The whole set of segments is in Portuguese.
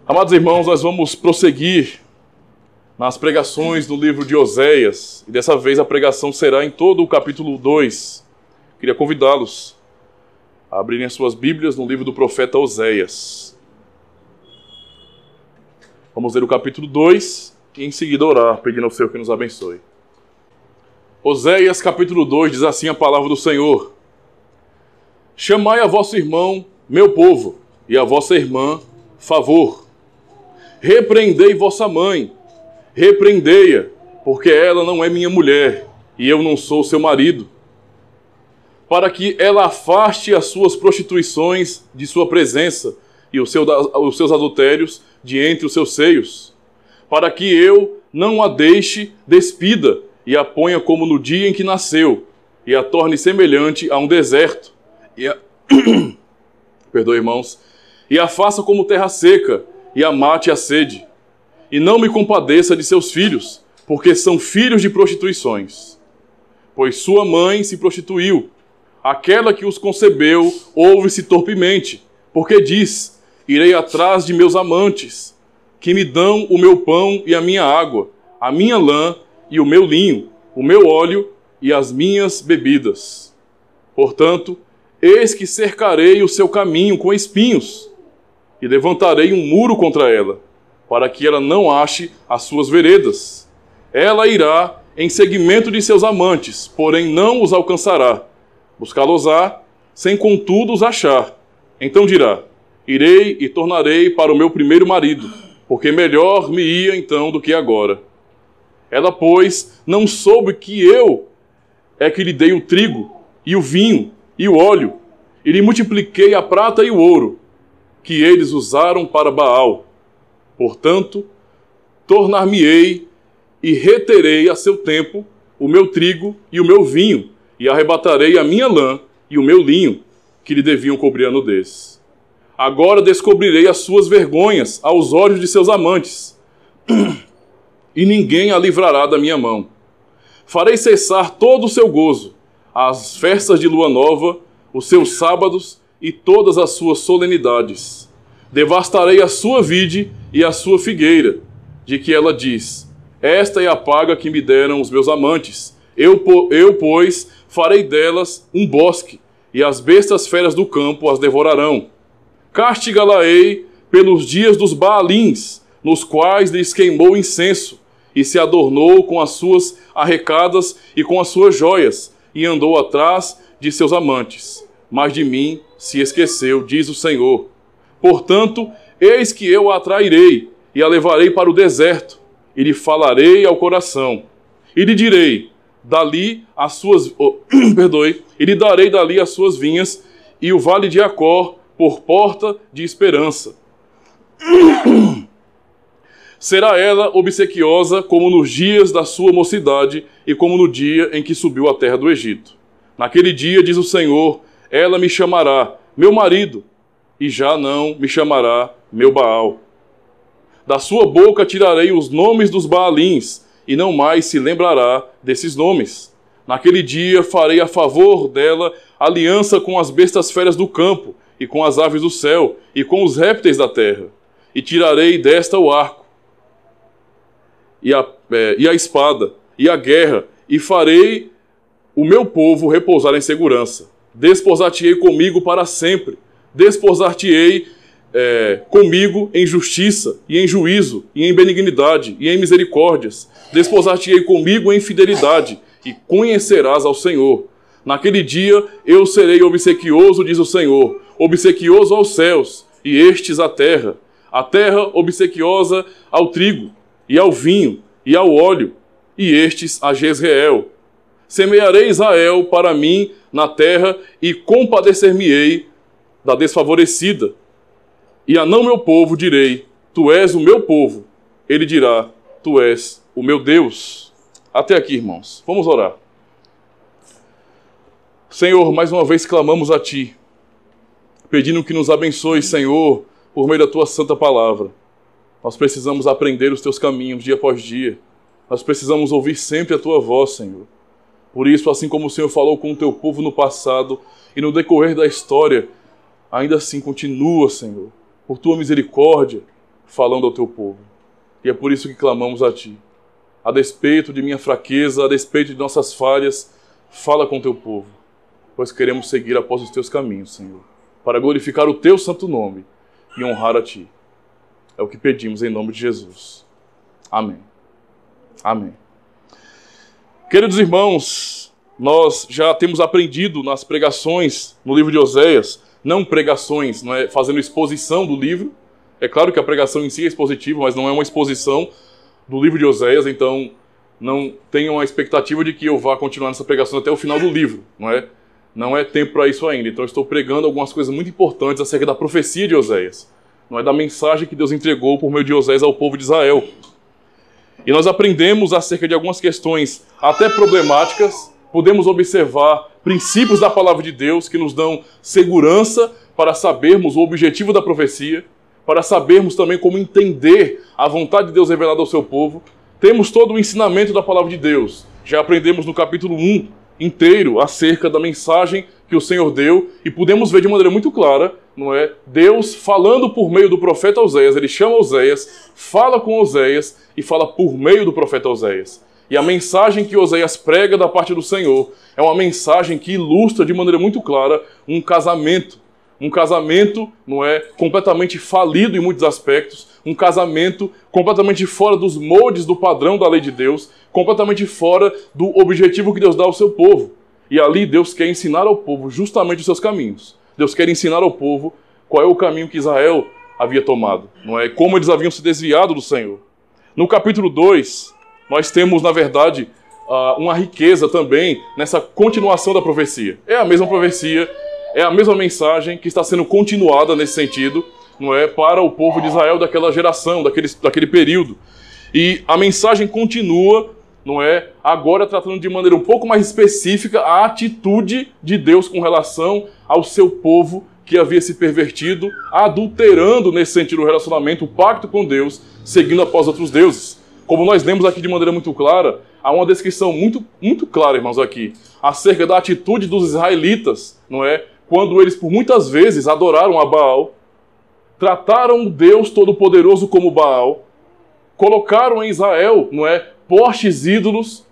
Amados irmãos, nós vamos prosseguir nas pregações do livro de Oséias, e dessa vez a pregação será em todo o capítulo 2. Queria convidá-los a abrirem as suas Bíblias no livro do profeta Oséias. Vamos ler o capítulo 2 e em seguida orar, pedindo ao Senhor que nos abençoe. Oséias capítulo 2 diz assim a palavra do Senhor: Chamai a vosso irmão, meu povo, e a vossa irmã, favor. Repreendei vossa mãe, repreendei-a, porque ela não é minha mulher, e eu não sou seu marido, para que ela afaste as suas prostituições de sua presença e os seus adultérios de entre os seus seios, para que eu não a deixe despida e a ponha como no dia em que nasceu, e a torne semelhante a um deserto, Perdoe, irmãos, e a faça como terra seca, e a mate a sede, e não me compadeça de seus filhos, porque são filhos de prostituições. Pois sua mãe se prostituiu, aquela que os concebeu ouve-se torpemente, porque diz: irei atrás de meus amantes, que me dão o meu pão e a minha água, a minha lã e o meu linho, o meu óleo e as minhas bebidas. Portanto, eis que cercarei o seu caminho com espinhos, e levantarei um muro contra ela, para que ela não ache as suas veredas. Ela irá em seguimento de seus amantes, porém não os alcançará. Buscá-los-á, sem contudo os achar. Então dirá: irei e tornarei para o meu primeiro marido, porque melhor me ia então do que agora. Ela, pois, não soube que eu é que lhe dei o trigo, e o vinho, e o óleo, e lhe multipliquei a prata e o ouro, que eles usaram para Baal. Portanto, tornar-me-ei e reterei a seu tempo o meu trigo e o meu vinho, e arrebatarei a minha lã e o meu linho, que lhe deviam cobrir a nudez. Agora descobrirei as suas vergonhas aos olhos de seus amantes, e ninguém a livrará da minha mão. Farei cessar todo o seu gozo, as festas de lua nova, os seus sábados e todas as suas solenidades. Devastarei a sua vide e a sua figueira, de que ela diz: esta é a paga que me deram os meus amantes. Eu, pois, farei delas um bosque, e as bestas feras do campo as devorarão. Castigá-la-ei pelos dias dos Baalins, nos quais lhes queimou incenso, e se adornou com as suas arrecadas e com as suas joias, e andou atrás de seus amantes. Mas de mim se esqueceu, diz o Senhor. Portanto, eis que eu a atrairei, e a levarei para o deserto, e lhe falarei ao coração, e lhe direi, dali as suas... e lhe darei dali as suas vinhas, e o vale de Acor por porta de esperança. Será ela obsequiosa como nos dias da sua mocidade, e como no dia em que subiu à terra do Egito. Naquele dia, diz o Senhor, ela me chamará meu marido, e já não me chamará meu Baal. Da sua boca tirarei os nomes dos Baalins, e não mais se lembrará desses nomes. Naquele dia farei a favor dela aliança com as bestas feras do campo, e com as aves do céu, e com os répteis da terra. E tirarei desta o arco, e a espada, e a guerra, e farei o meu povo repousar em segurança. Desposar-te-ei comigo para sempre. Desposar-te-ei comigo em justiça, e em juízo, e em benignidade, e em misericórdias. Desposar-te-ei comigo em fidelidade, e conhecerás ao Senhor. Naquele dia eu serei obsequioso, diz o Senhor, obsequioso aos céus, e estes à terra obsequiosa ao trigo, e ao vinho, e ao óleo, e estes a Jezreel. Semearei Israel para mim na terra, e compadecer-me-ei da desfavorecida. E a não meu povo direi, tu és o meu povo. Ele dirá, tu és o meu Deus. Até aqui, irmãos. Vamos orar. Senhor, mais uma vez clamamos a Ti, pedindo que nos abençoe, Senhor, por meio da Tua santa palavra. Nós precisamos aprender os Teus caminhos dia após dia. Nós precisamos ouvir sempre a Tua voz, Senhor. Por isso, assim como o Senhor falou com o Teu povo no passado e no decorrer da história, ainda assim continua, Senhor, por Tua misericórdia, falando ao teu povo. E é por isso que clamamos a ti. A despeito de minha fraqueza, a despeito de nossas falhas, fala com o teu povo, pois queremos seguir após os teus caminhos, Senhor, para glorificar o teu santo nome e honrar a ti. É o que pedimos em nome de Jesus. Amém. Amém. Queridos irmãos, nós já temos aprendido nas pregações no livro de Oséias, não pregações, não é fazendo exposição do livro. É claro que a pregação em si é expositiva, mas não é uma exposição do livro de Oséias, então não tenham a expectativa de que eu vá continuar nessa pregação até o final do livro, não é? Não é tempo para isso ainda. Então eu estou pregando algumas coisas muito importantes acerca da profecia de Oséias, não é, da mensagem que Deus entregou por meio de Oséias ao povo de Israel. E nós aprendemos acerca de algumas questões até problemáticas, podemos observar princípios da palavra de Deus que nos dão segurança para sabermos o objetivo da profecia, para sabermos também como entender a vontade de Deus revelada ao seu povo. Temos todo o ensinamento da palavra de Deus. Já aprendemos no capítulo 1 inteiro acerca da mensagem que o Senhor deu e podemos ver de maneira muito clara, não é? Deus falando por meio do profeta Oséias. Ele chama Oséias, fala com Oséias e fala por meio do profeta Oséias. E a mensagem que Oséias prega da parte do Senhor é uma mensagem que ilustra de maneira muito clara um casamento. Um casamento, não é, completamente falido em muitos aspectos, um casamento completamente fora dos moldes do padrão da lei de Deus, completamente fora do objetivo que Deus dá ao seu povo. E ali Deus quer ensinar ao povo justamente os seus caminhos. Deus quer ensinar ao povo qual é o caminho que Israel havia tomado, não é? Como eles haviam se desviado do Senhor. No capítulo 2, nós temos, na verdade, uma riqueza também nessa continuação da profecia. É a mesma profecia, é a mesma mensagem que está sendo continuada nesse sentido, não é, para o povo de Israel daquela geração, daquele período. E a mensagem continua, não é, agora tratando de maneira um pouco mais específica a atitude de Deus com relação ao seu povo que havia se pervertido, adulterando nesse sentido o relacionamento, o pacto com Deus, seguindo após outros deuses. Como nós lemos aqui de maneira muito clara, há uma descrição muito clara, irmãos, aqui, acerca da atitude dos israelitas, não é? Quando eles por muitas vezes adoraram a Baal, trataram Deus Todo-Poderoso como Baal, colocaram em Israel, não é, postes ídolos,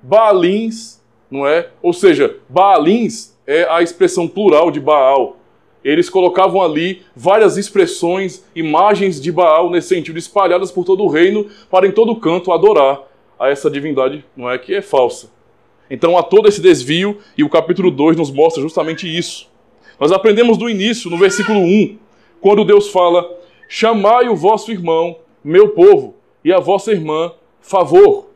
Baalins, não é? Ou seja, Baalins é a expressão plural de Baal. Eles colocavam ali várias expressões, imagens de Baal nesse sentido, espalhadas por todo o reino, para em todo canto adorar a essa divindade, não é, que é falsa. Então há todo esse desvio e o capítulo 2 nos mostra justamente isso. Nós aprendemos do início, no versículo 1, quando Deus fala: chamai o vosso irmão, meu povo, e a vossa irmã, favor.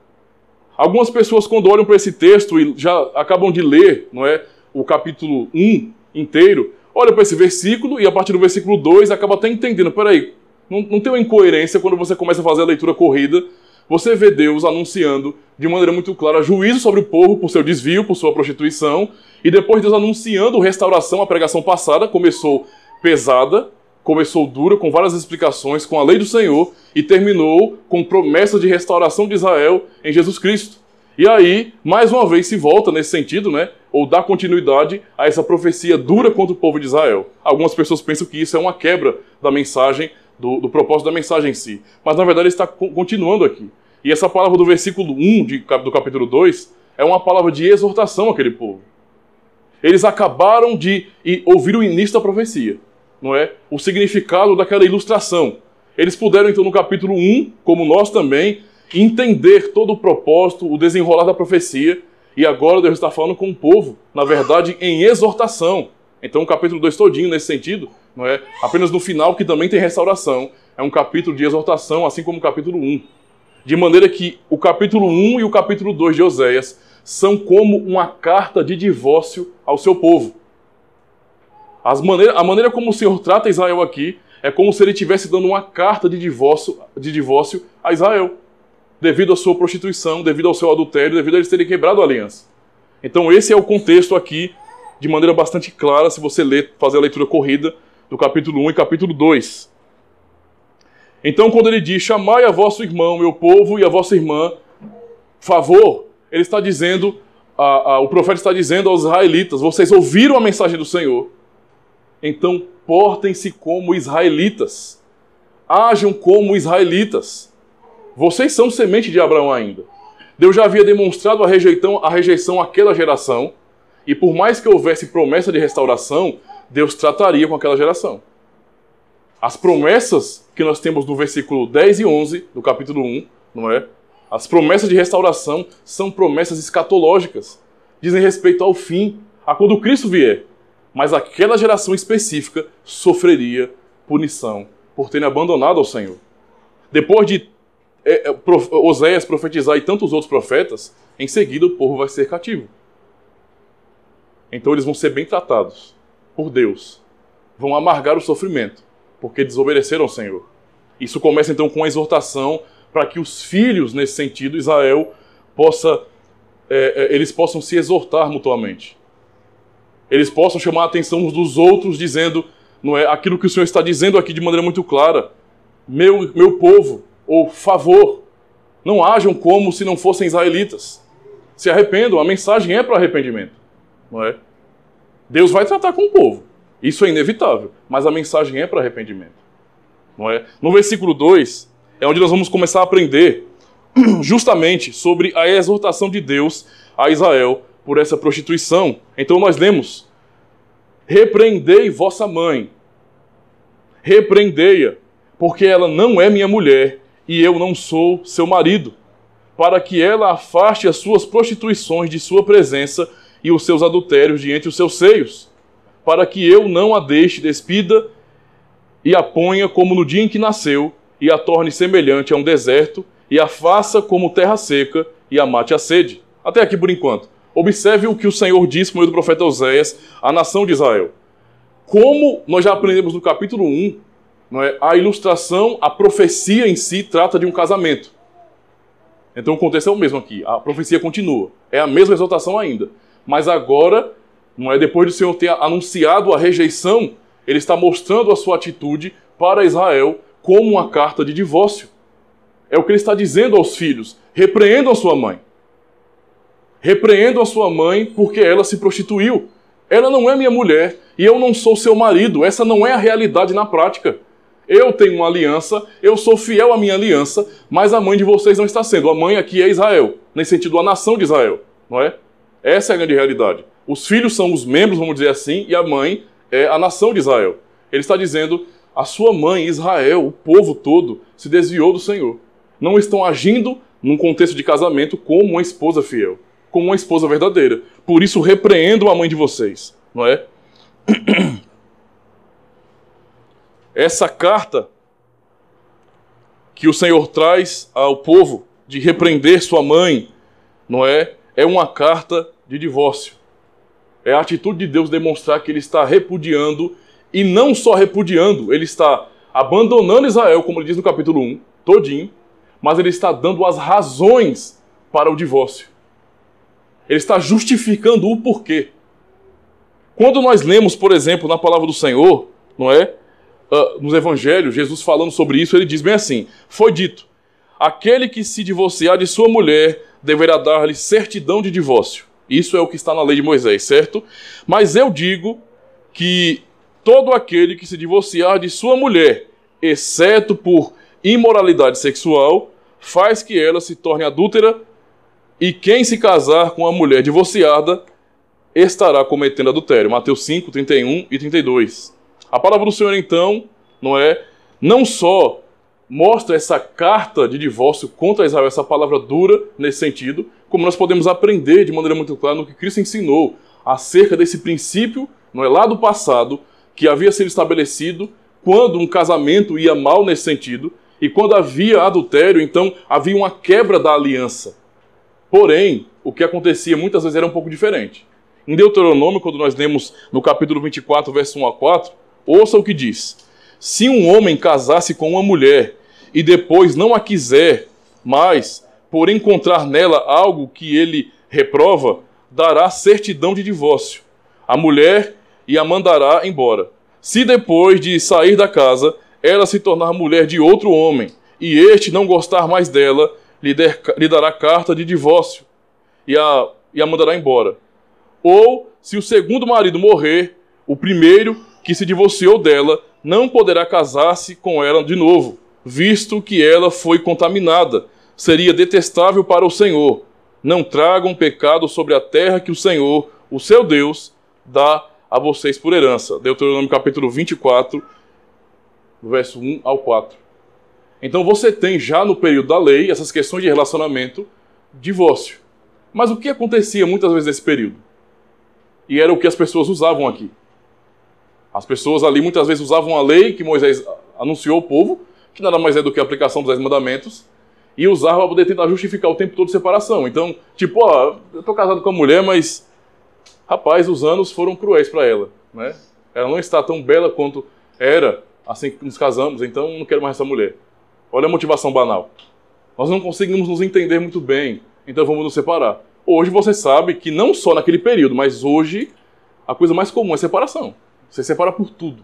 Algumas pessoas, quando olham para esse texto e já acabam de ler, não é, o capítulo 1 inteiro, olham para esse versículo e a partir do versículo 2 acaba até entendendo, peraí, não tem uma incoerência quando você começa a fazer a leitura corrida. Você vê Deus anunciando de maneira muito clara juízo sobre o povo por seu desvio, por sua prostituição, e depois Deus anunciando restauração. A pregação passada começou pesada, começou dura, com várias explicações, com a lei do Senhor, e terminou com promessas de restauração de Israel em Jesus Cristo. E aí, mais uma vez, se volta nesse sentido, né, ou dá continuidade a essa profecia dura contra o povo de Israel. Algumas pessoas pensam que isso é uma quebra da mensagem, do propósito da mensagem em si. Mas, na verdade, ele está continuando aqui. E essa palavra do versículo 1 do capítulo 2 é uma palavra de exortação àquele povo. Eles acabaram de ouvir o início da profecia, não é? O significado daquela ilustração. Eles puderam, então, no capítulo 1, como nós também, entender todo o propósito, o desenrolar da profecia. E agora Deus está falando com o povo, na verdade, em exortação. Então, o capítulo 2 todinho, nesse sentido, não é? Apenas no final, que também tem restauração, é um capítulo de exortação, assim como o capítulo 1. De maneira que o capítulo 1 e o capítulo 2 de Oséias são como uma carta de divórcio ao seu povo. A maneira como o Senhor trata Israel aqui é como se ele estivesse dando uma carta de divórcio a Israel, devido à sua prostituição, devido ao seu adultério, devido a eles terem quebrado a aliança. Então esse é o contexto aqui, de maneira bastante clara, se você fazer a leitura corrida do capítulo 1 e capítulo 2. Então, quando ele diz: chamai a vosso irmão, meu povo, e a vossa irmã, favor, ele está dizendo, o profeta está dizendo aos israelitas: vocês ouviram a mensagem do Senhor, então portem-se como israelitas. Ajam como israelitas. Vocês são semente de Abraão ainda. Deus já havia demonstrado a rejeição àquela geração, e por mais que houvesse promessa de restauração, Deus trataria com aquela geração. As promessas que nós temos no versículo 10 e 11 do capítulo 1, não é? As promessas de restauração são promessas escatológicas. Dizem respeito ao fim, a quando Cristo vier. Mas aquela geração específica sofreria punição por terem abandonado ao Senhor. Depois de Oséias profetizar e tantos outros profetas, em seguida o povo vai ser cativo. Então eles vão ser bem tratados por Deus. Vão amargar o sofrimento, porque desobedeceram ao Senhor. Isso começa então com a exortação para que os filhos, nesse sentido, Israel, eles possam se exortar mutuamente. Eles possam chamar a atenção uns dos outros, dizendo, não é, aquilo que o Senhor está dizendo aqui de maneira muito clara. Meu povo, ou favor, não ajam como se não fossem israelitas. Se arrependam, a mensagem é para arrependimento. Não é? Deus vai tratar com o povo. Isso é inevitável, mas a mensagem é para arrependimento. Não é? No versículo 2, é onde nós vamos começar a aprender justamente sobre a exortação de Deus a Israel por essa prostituição. Então nós lemos: repreendei vossa mãe, repreendei-a, porque ela não é minha mulher e eu não sou seu marido, para que ela afaste as suas prostituições de sua presença e os seus adultérios de entre os seus seios, para que eu não a deixe despida e a ponha como no dia em que nasceu, e a torne semelhante a um deserto, e a faça como terra seca, e a mate a sede. Até aqui por enquanto. Observe o que o Senhor disse por meio do profeta Oséias à nação de Israel. Como nós já aprendemos no capítulo 1, não é, a ilustração, a profecia em si trata de um casamento. Então o contexto é o mesmo aqui. A profecia continua. É a mesma exortação ainda. Mas agora, não é, depois do Senhor ter anunciado a rejeição, ele está mostrando a sua atitude para Israel como uma carta de divórcio. É o que ele está dizendo aos filhos: repreendam a sua mãe. Repreendam a sua mãe porque ela se prostituiu. Ela não é minha mulher e eu não sou seu marido. Essa não é a realidade na prática. Eu tenho uma aliança, eu sou fiel à minha aliança, mas a mãe de vocês não está sendo. A mãe aqui é Israel, nesse sentido, a nação de Israel, não é? Essa é a grande realidade. Os filhos são os membros, vamos dizer assim, e a mãe é a nação de Israel. Ele está dizendo: a sua mãe, Israel, o povo todo, se desviou do Senhor. Não estão agindo num contexto de casamento como uma esposa fiel, como uma esposa verdadeira. Por isso, repreendam a mãe de vocês, não é? Essa carta que o Senhor traz ao povo de repreender sua mãe, não é? É uma carta de divórcio. É a atitude de Deus demonstrar que ele está repudiando, e não só repudiando, ele está abandonando Israel, como ele diz no capítulo 1, todinho, mas ele está dando as razões para o divórcio. Ele está justificando o porquê. Quando nós lemos, por exemplo, na palavra do Senhor, não é? Nos evangelhos, Jesus falando sobre isso, ele diz bem assim: foi dito, aquele que se divorciar de sua mulher deverá dar-lhe certidão de divórcio. Isso é o que está na lei de Moisés, certo? Mas eu digo que todo aquele que se divorciar de sua mulher, exceto por imoralidade sexual, faz que ela se torne adúltera, e quem se casar com a mulher divorciada estará cometendo adultério. Mateus 5, 31 e 32. A palavra do Senhor, então, não só mostra essa carta de divórcio contra Israel, essa palavra dura nesse sentido, como nós podemos aprender de maneira muito clara no que Cristo ensinou acerca desse princípio, não é, lá do passado, que havia sido estabelecido quando um casamento ia mal nesse sentido, e quando havia adultério, então havia uma quebra da aliança. Porém, o que acontecia muitas vezes era um pouco diferente. Em Deuteronômio, quando nós lemos no capítulo 24, verso 1 a 4, ouça o que diz: se um homem casasse com uma mulher e depois não a quiser mais, por encontrar nela algo que ele reprova, dará certidão de divórcio à mulher e a mandará embora. Se depois de sair da casa, ela se tornar mulher de outro homem, e este não gostar mais dela, lhe dará carta de divórcio e a mandará embora. Ou, se o segundo marido morrer, o primeiro que se divorciou dela não poderá casar-se com ela de novo, visto que ela foi contaminada. Seria detestável para o Senhor. Não tragam pecado sobre a terra que o Senhor, o seu Deus, dá a vocês por herança. Deuteronômio capítulo 24, verso 1 ao 4. Então você tem já no período da lei essas questões de relacionamento, divórcio. Mas o que acontecia muitas vezes nesse período? E era o que as pessoas usavam aqui. As pessoas ali muitas vezes usavam a lei que Moisés anunciou ao povo, que nada mais é do que a aplicação dos 10 mandamentos, e usavam para poder tentar justificar o tempo todo de separação. Então, tipo, ó, eu tô casado com a mulher, mas, rapaz, os anos foram cruéis para ela, né? Ela não está tão bela quanto era assim que nos casamos, então não quero mais essa mulher. Olha a motivação banal. Nós não conseguimos nos entender muito bem, então vamos nos separar. Hoje você sabe que não só naquele período, mas hoje a coisa mais comum é separação. Você separa por tudo.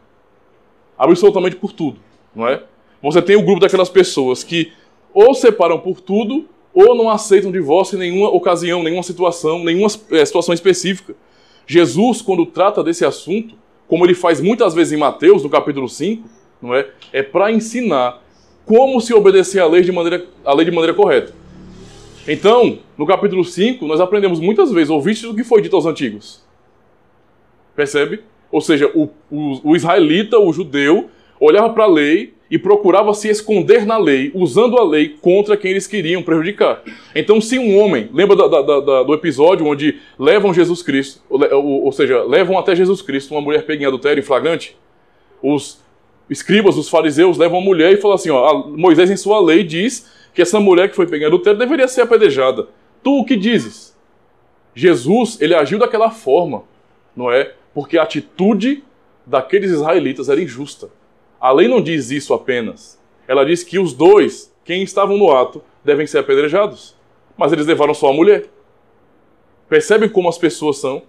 Absolutamente por tudo, não é? Você tem o grupo daquelas pessoas que ou separam por tudo, ou não aceitam divórcio em nenhuma ocasião, nenhuma situação específica. Jesus, quando trata desse assunto, como ele faz muitas vezes em Mateus, no capítulo 5, não é? É para ensinar como se obedecer à lei de maneira correta. Então, no capítulo 5, nós aprendemos muitas vezes, ouviste o que foi dito aos antigos. Percebe? Ou seja, o israelita, o judeu, olhava para a lei e procurava se esconder na lei, usando a lei contra quem eles queriam prejudicar. Então, se um homem, lembra do episódio onde levam Jesus Cristo, ou seja, levam até Jesus Cristo uma mulher pega em adultério em flagrante? Os escribas, os fariseus, levam a mulher e falam assim, ó, Moisés em sua lei diz que essa mulher que foi pega em adultério deveria ser apedrejada. Tu o que dizes? Jesus, ele agiu daquela forma, não é? Porque a atitude daqueles israelitas era injusta. A lei não diz isso apenas. Ela diz que os dois, quem estavam no ato, devem ser apedrejados. Mas eles levaram só a mulher. Percebem como as pessoas são?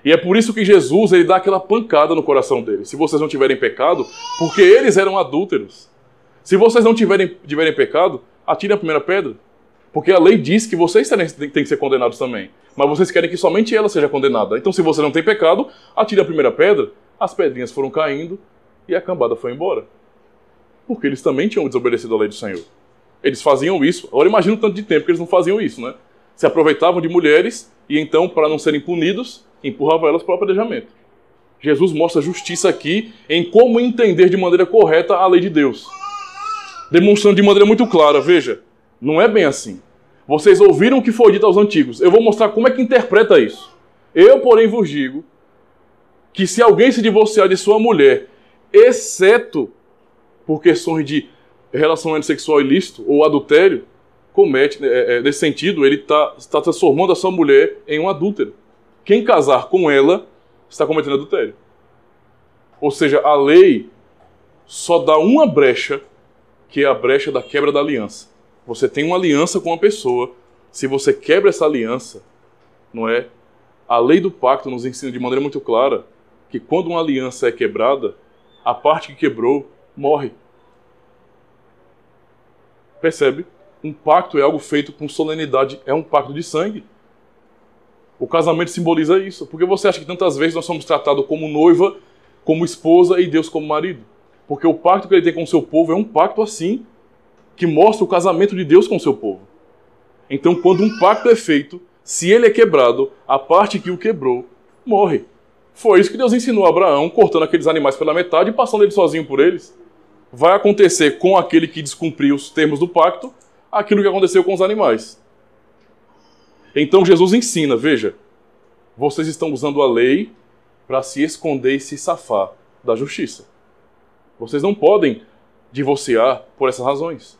E é por isso que Jesus ele dá aquela pancada no coração deles. Se vocês não tiverem pecado, porque eles eram adúlteros. Se vocês não tiverem pecado, atirem a primeira pedra. Porque a lei diz que vocês têm que ser condenados também. Mas vocês querem que somente ela seja condenada. Então, se você não tem pecado, atire a primeira pedra. As pedrinhas foram caindo e a cambada foi embora. Porque eles também tinham desobedecido à lei do Senhor. Eles faziam isso. Agora imagina o tanto de tempo que eles não faziam isso, né? Se aproveitavam de mulheres e então, para não serem punidos, empurravam elas para o apedrejamento. Jesus mostra justiça aqui em como entender de maneira correta a lei de Deus. Demonstrando de maneira muito clara, veja, não é bem assim. Vocês ouviram o que foi dito aos antigos. Eu vou mostrar como é que interpreta isso. Eu, porém, vos digo que se alguém se divorciar de sua mulher, exceto por questões de relacionamento sexual ilícito ou adultério, comete, nesse sentido, ele está transformando a sua mulher em um adúltero. Quem casar com ela está cometendo adultério. Ou seja, a lei só dá uma brecha, que é a brecha da quebra da aliança. Você tem uma aliança com uma pessoa, se você quebra essa aliança, não é? A lei do pacto nos ensina de maneira muito clara que quando uma aliança é quebrada, a parte que quebrou morre. Percebe? Um pacto é algo feito com solenidade, é um pacto de sangue. O casamento simboliza isso. Porque você acha que tantas vezes nós somos tratados como noiva, como esposa e Deus como marido? Porque o pacto que ele tem com o seu povo é um pacto assim, que mostra o casamento de Deus com o seu povo. Então, quando um pacto é feito, se ele é quebrado, a parte que o quebrou morre. Foi isso que Deus ensinou a Abraão, cortando aqueles animais pela metade e passando ele sozinho por eles. Vai acontecer com aquele que descumpriu os termos do pacto, aquilo que aconteceu com os animais. Então Jesus ensina, veja, vocês estão usando a lei para se esconder e se safar da justiça. Vocês não podem divorciar por essas razões.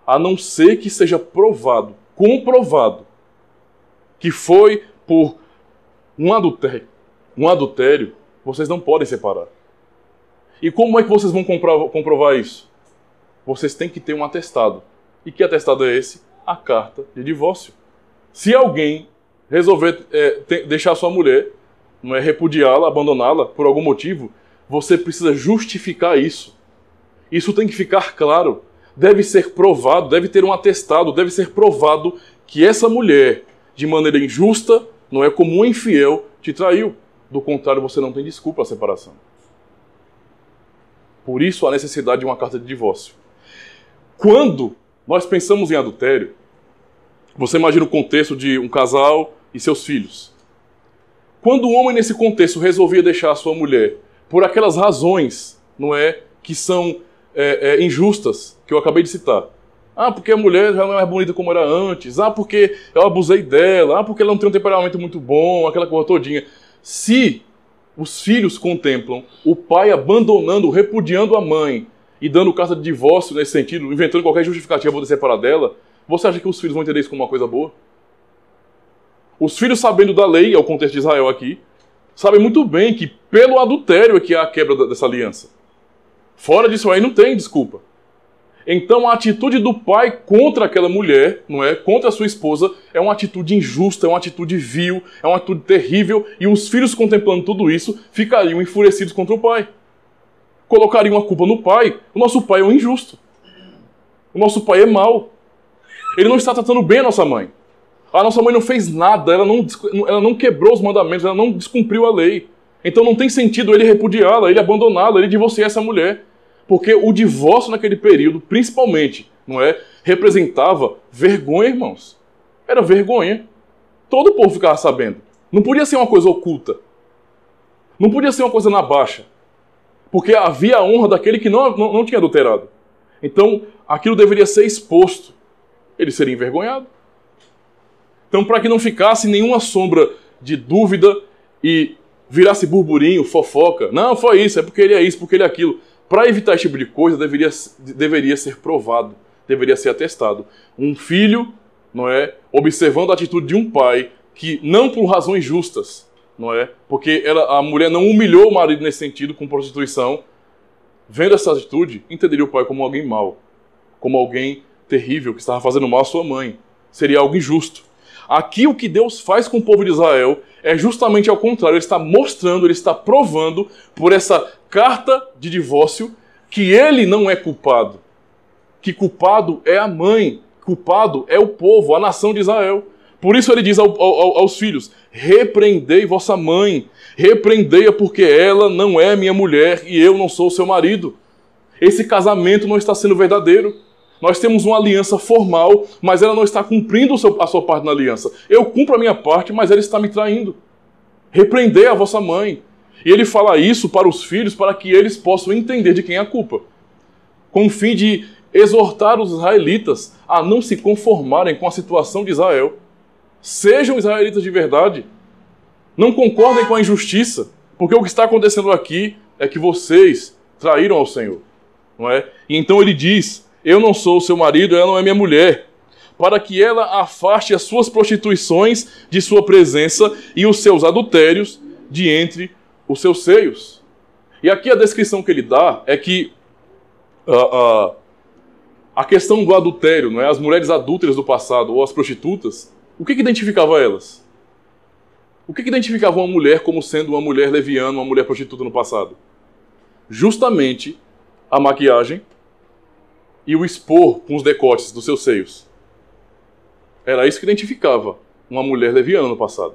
A não ser que seja provado, comprovado, que foi por um adultério, vocês não podem separar. E como é que vocês vão comprovar isso? Vocês têm que ter um atestado. E que atestado é esse? A carta de divórcio. Se alguém resolver deixar sua mulher, não é repudiá-la, abandoná-la por algum motivo, você precisa justificar isso. Isso tem que ficar claro. Deve ser provado, deve ter um atestado, deve ser provado que essa mulher, de maneira injusta, não é como um infiel, te traiu. Do contrário, você não tem desculpa à separação. Por isso a necessidade de uma carta de divórcio. Quando nós pensamos em adultério, você imagina o contexto de um casal e seus filhos. Quando o homem nesse contexto resolvia deixar a sua mulher por aquelas razões, não é, que são injustas, que eu acabei de citar. Ah, porque a mulher já não é mais bonita como era antes. Ah, porque eu abusei dela. Ah, porque ela não tem um temperamento muito bom, aquela coisa todinha. Se os filhos contemplam o pai abandonando, repudiando a mãe e dando carta de divórcio nesse sentido, inventando qualquer justificativa para poder separar dela, você acha que os filhos vão entender isso como uma coisa boa? Os filhos, sabendo da lei, é o contexto de Israel aqui, sabem muito bem que pelo adultério é que há a quebra dessa aliança. Fora disso aí não tem desculpa. Então a atitude do pai contra aquela mulher, não é, contra a sua esposa, é uma atitude injusta, é uma atitude vil, é uma atitude terrível, e os filhos contemplando tudo isso ficariam enfurecidos contra o pai. Colocariam a culpa no pai. O nosso pai é um injusto. O nosso pai é mau. Ele não está tratando bem a nossa mãe. A nossa mãe não fez nada, ela não quebrou os mandamentos, ela não descumpriu a lei. Então não tem sentido ele repudiá-la, ele abandoná-la, ele divorciar essa mulher. Porque o divórcio naquele período, principalmente, não é, representava vergonha, irmãos. Era vergonha. Todo o povo ficava sabendo. Não podia ser uma coisa oculta. Não podia ser uma coisa na baixa. Porque havia a honra daquele que não tinha adulterado. Então, aquilo deveria ser exposto. Ele seria envergonhado. Então, para que não ficasse nenhuma sombra de dúvida e virasse burburinho, fofoca. Não, foi isso, é porque ele é isso, porque ele é aquilo. Para evitar esse tipo de coisa, deveria ser provado, deveria ser atestado. Um filho, não é, observando a atitude de um pai que, não por razões justas, não é, porque a mulher não humilhou o marido nesse sentido com prostituição, vendo essa atitude, entenderia o pai como alguém mau, como alguém terrível que estava fazendo mal à sua mãe. Seria algo injusto. Aqui o que Deus faz com o povo de Israel é justamente ao contrário. Ele está mostrando, ele está provando por essa carta de divórcio que ele não é culpado. Que culpado é a mãe, culpado é o povo, a nação de Israel. Por isso ele diz aos filhos, repreendei vossa mãe, repreendei-a porque ela não é minha mulher e eu não sou seu marido. Esse casamento não está sendo verdadeiro. Nós temos uma aliança formal, mas ela não está cumprindo a sua parte na aliança. Eu cumpro a minha parte, mas ela está me traindo. Repreendei a vossa mãe. E ele fala isso para os filhos, para que eles possam entender de quem é a culpa. Com o fim de exortar os israelitas a não se conformarem com a situação de Israel. Sejam israelitas de verdade. Não concordem com a injustiça, porque o que está acontecendo aqui é que vocês traíram ao Senhor. Não é? E então ele diz, eu não sou seu marido, ela não é minha mulher, para que ela afaste as suas prostituições de sua presença e os seus adultérios de entre os seus seios. E aqui a descrição que ele dá é que a questão do adultério, não é? As mulheres adúlteras do passado ou as prostitutas, o que identificava elas? O que identificava uma mulher como sendo uma mulher leviana, uma mulher prostituta no passado? Justamente a maquiagem e o expor com os decotes dos seus seios. Era isso que identificava uma mulher leviana no passado.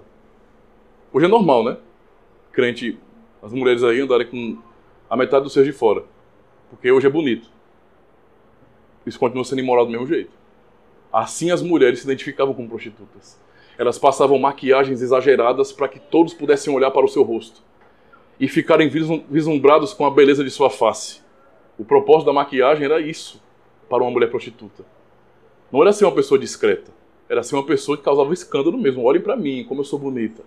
Hoje é normal, né? Crente, as mulheres aí andarem com a metade dos seios de fora. Porque hoje é bonito. Isso continua sendo imoral do mesmo jeito. Assim as mulheres se identificavam como prostitutas. Elas passavam maquiagens exageradas para que todos pudessem olhar para o seu rosto e ficarem vislumbrados com a beleza de sua face. O propósito da maquiagem era isso para uma mulher prostituta. Não era ser uma pessoa discreta. Era ser uma pessoa que causava escândalo mesmo. Olhem para mim, como eu sou bonita.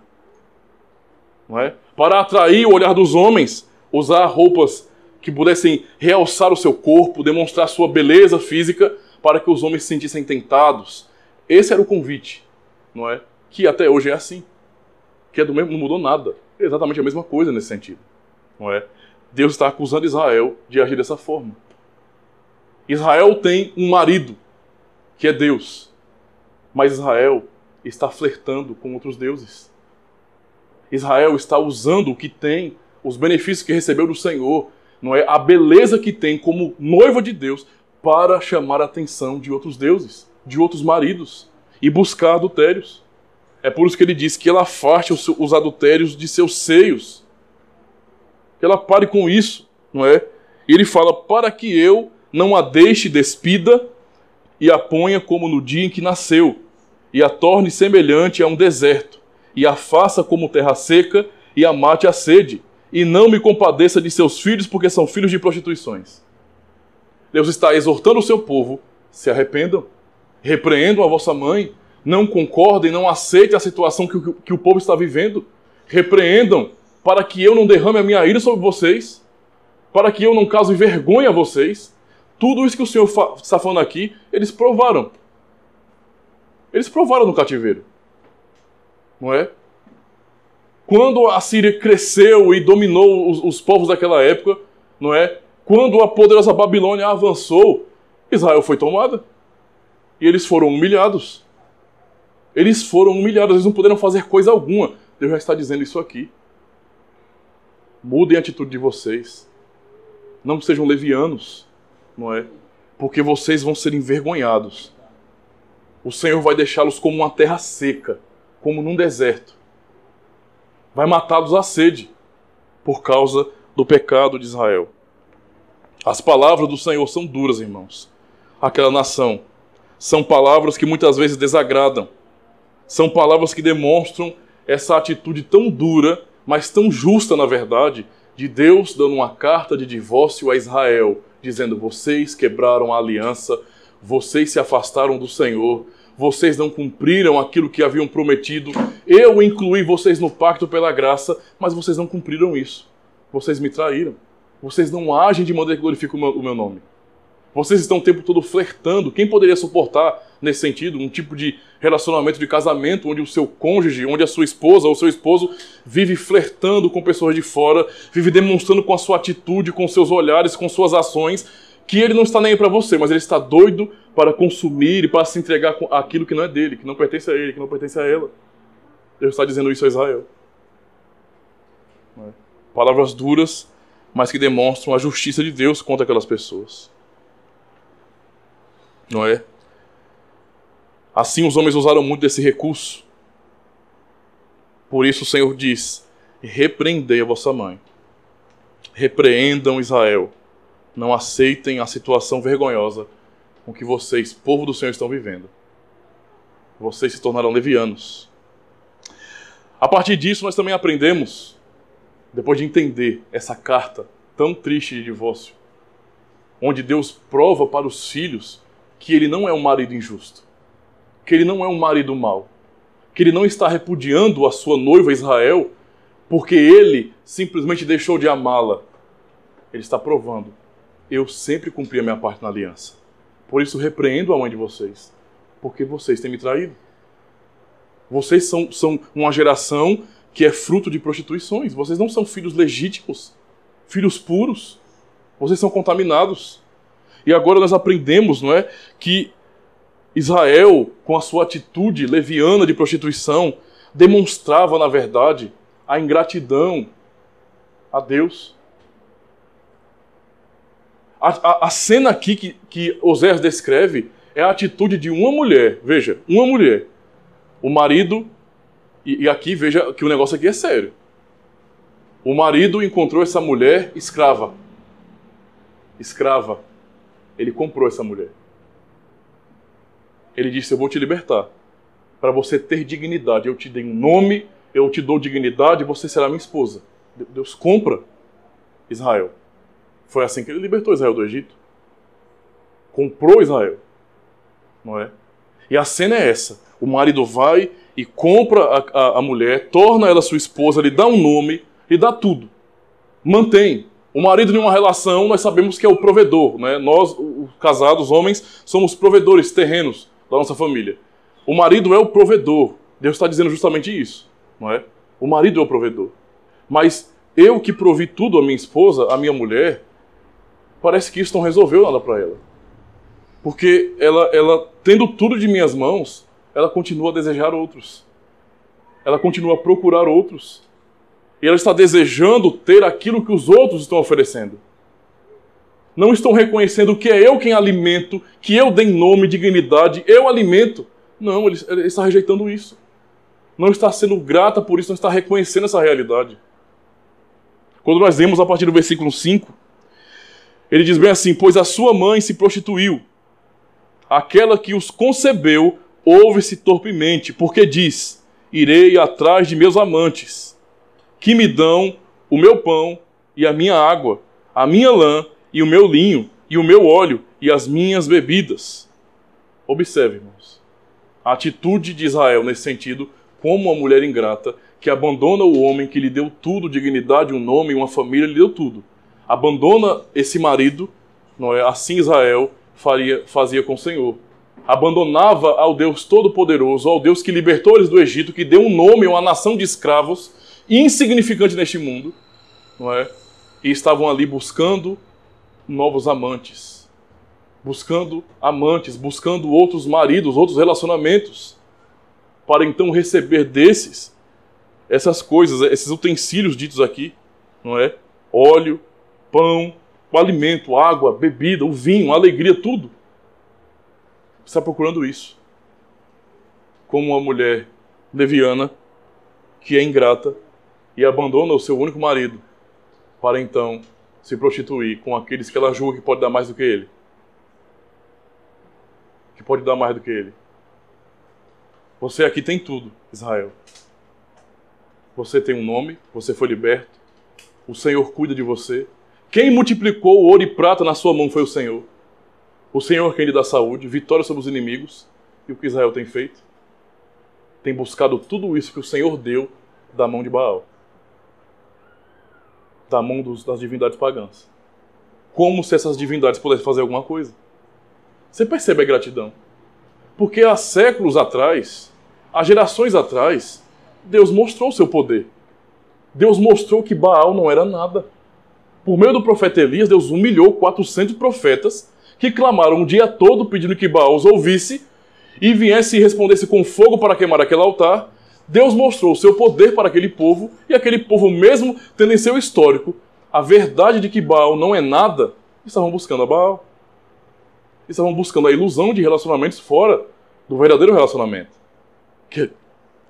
Não é? Para atrair o olhar dos homens, usar roupas que pudessem realçar o seu corpo, demonstrar sua beleza física, para que os homens se sentissem tentados. Esse era o convite, não é? Que até hoje é assim. Que é do mesmo, não mudou nada. É exatamente a mesma coisa nesse sentido. Não é? Deus está acusando Israel de agir dessa forma. Israel tem um marido, que é Deus. Mas Israel está flertando com outros deuses. Israel está usando o que tem, os benefícios que recebeu do Senhor, não é? A beleza que tem como noiva de Deus, para chamar a atenção de outros deuses, de outros maridos, e buscar adultérios. É por isso que ele diz que ela afaste os adultérios de seus seios. Que ela pare com isso, não é? E ele fala, para que eu não a deixe despida e a ponha como no dia em que nasceu, e a torne semelhante a um deserto, e a faça como terra seca, e a mate a sede, e não me compadeça de seus filhos, porque são filhos de prostituições. Deus está exortando o seu povo, se arrependam, repreendam a vossa mãe, não concordem, não aceitem a situação que o povo está vivendo, repreendam, para que eu não derrame a minha ira sobre vocês, para que eu não cause vergonha a vocês. Tudo isso que o Senhor está falando aqui, eles provaram. Eles provaram no cativeiro. Não é? Quando a Síria cresceu e dominou os povos daquela época, não é? Quando a poderosa Babilônia avançou, Israel foi tomada. E eles foram humilhados. Eles foram humilhados, eles não puderam fazer coisa alguma. Deus já está dizendo isso aqui. Mudem a atitude de vocês. Não sejam levianos, não é? Porque vocês vão ser envergonhados. O Senhor vai deixá-los como uma terra seca, como num deserto. Vai matá-los à sede, por causa do pecado de Israel. As palavras do Senhor são duras, irmãos. Aquela nação. São palavras que muitas vezes desagradam. São palavras que demonstram essa atitude tão dura, mas tão justa, na verdade, de Deus dando uma carta de divórcio a Israel, dizendo, vocês quebraram a aliança, vocês se afastaram do Senhor, vocês não cumpriram aquilo que haviam prometido, eu incluí vocês no pacto pela graça, mas vocês não cumpriram isso. Vocês me traíram. Vocês não agem de maneira que glorifica o meu nome. Vocês estão o tempo todo flertando. Quem poderia suportar, nesse sentido, um tipo de relacionamento de casamento onde o seu cônjuge, onde a sua esposa ou o seu esposo vive flertando com pessoas de fora, vive demonstrando com a sua atitude, com seus olhares, com suas ações, que ele não está nem aí para você, mas ele está doido para consumir e para se entregar com aquilo que não é dele, que não pertence a ele, que não pertence a ela. Deus está dizendo isso a Israel. Palavras duras, mas que demonstram a justiça de Deus contra aquelas pessoas. Não é? Assim os homens usaram muito desse recurso. Por isso o Senhor diz, repreendei a vossa mãe. Repreendam Israel. Não aceitem a situação vergonhosa com que vocês, povo do Senhor, estão vivendo. Vocês se tornaram levianos. A partir disso nós também aprendemos, depois de entender essa carta tão triste de divórcio, onde Deus prova para os filhos que ele não é um marido injusto, que ele não é um marido mau, que ele não está repudiando a sua noiva Israel porque ele simplesmente deixou de amá-la. Ele está provando, eu sempre cumpri a minha parte na aliança. Por isso repreendo a mãe de vocês, porque vocês têm me traído. Vocês são uma geração que é fruto de prostituições. Vocês não são filhos legítimos, filhos puros. Vocês são contaminados. E agora nós aprendemos, não é, que Israel, com a sua atitude leviana de prostituição, demonstrava, na verdade, a ingratidão a Deus. A cena aqui que Oséias descreve é a atitude de uma mulher. Veja, uma mulher. O marido, e aqui veja que o negócio aqui é sério. O marido encontrou essa mulher escrava. Escrava. Ele comprou essa mulher. Ele disse, eu vou te libertar. Para você ter dignidade. Eu te dei um nome, eu te dou dignidade, você será minha esposa. Deus compra Israel. Foi assim que ele libertou Israel do Egito. Comprou Israel. Não é? E a cena é essa. O marido vai e compra a mulher, torna ela sua esposa, lhe dá um nome, lhe dá tudo. Mantém. O marido em uma relação, nós sabemos que é o provedor. Né? Nós, os casados, homens, somos provedores terrenos da nossa família. O marido é o provedor. Deus está dizendo justamente isso. Não é? O marido é o provedor. Mas eu que provi tudo a minha esposa, a minha mulher, parece que isso não resolveu nada para ela. Porque ela, tendo tudo de minhas mãos, ela continua a desejar outros. Ela continua a procurar outros. E ela está desejando ter aquilo que os outros estão oferecendo. Não estão reconhecendo que é eu quem alimento, que eu dei nome, dignidade, eu alimento. Não, ele está rejeitando isso. Não está sendo grata por isso, não está reconhecendo essa realidade. Quando nós vemos a partir do versículo 5, Ele diz bem assim: pois a sua mãe se prostituiu, aquela que os concebeu ouve-se torpemente, porque diz: irei atrás de meus amantes, que me dão o meu pão e a minha água, a minha lã e o meu linho, e o meu óleo e as minhas bebidas. Observe, irmãos, a atitude de Israel nesse sentido, como uma mulher ingrata, que abandona o homem que lhe deu tudo, dignidade, um nome, uma família, lhe deu tudo. Abandona esse marido, não é? Assim Israel fazia com o Senhor. Abandonava ao Deus Todo-Poderoso, ao Deus que libertou eles do Egito, que deu um nome a uma nação de escravos, insignificante neste mundo, não é? E estavam ali buscando novos amantes, buscando outros maridos, outros relacionamentos, para então receber desses essas coisas, esses utensílios ditos aqui, não é? Óleo, pão, o alimento, água, bebida, o vinho, a alegria, tudo. Você está procurando isso. Como uma mulher leviana que é ingrata e abandona o seu único marido para então se prostituir com aqueles que ela julga que pode dar mais do que ele. Que pode dar mais do que ele. Você aqui tem tudo, Israel. Você tem um nome, você foi liberto, o Senhor cuida de você. Quem multiplicou o ouro e prata na sua mão foi o Senhor. O Senhor quem lhe dá saúde, vitória sobre os inimigos. E o que Israel tem feito? Tem buscado tudo isso que o Senhor deu da mão de Baal. Da mão das divindades pagãs. Como se essas divindades pudessem fazer alguma coisa. Você percebe a gratidão? Porque há séculos atrás, há gerações atrás, Deus mostrou o seu poder. Deus mostrou que Baal não era nada. Por meio do profeta Elias, Deus humilhou 400 profetas que clamaram o dia todo pedindo que Baal os ouvisse e viesse e respondesse com fogo para queimar aquele altar. Deus mostrou o seu poder para aquele povo, e aquele povo, mesmo tendo em seu histórico a verdade de que Baal não é nada, estavam buscando a Baal. Estavam buscando a ilusão de relacionamentos fora do verdadeiro relacionamento.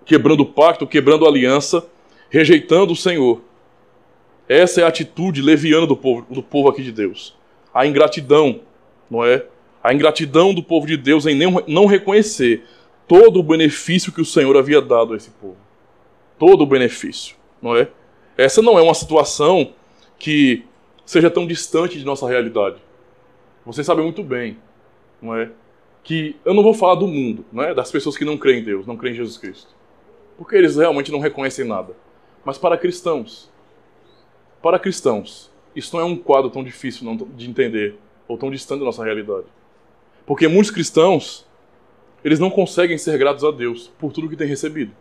Quebrando o pacto, quebrando a aliança, rejeitando o Senhor. Essa é a atitude leviana do povo aqui de Deus. A ingratidão, não é? A ingratidão do povo de Deus em não reconhecer todo o benefício que o Senhor havia dado a esse povo. Todo o benefício, não é? Essa não é uma situação que seja tão distante de nossa realidade. Vocês sabem muito bem, não é? Que eu não vou falar do mundo, não é? Das pessoas que não creem em Deus, não creem em Jesus Cristo. Porque eles realmente não reconhecem nada. Mas para cristãos, isso não é um quadro tão difícil de entender, ou tão distante da nossa realidade. Porque muitos cristãos, eles não conseguem ser gratos a Deus por tudo que têm recebido.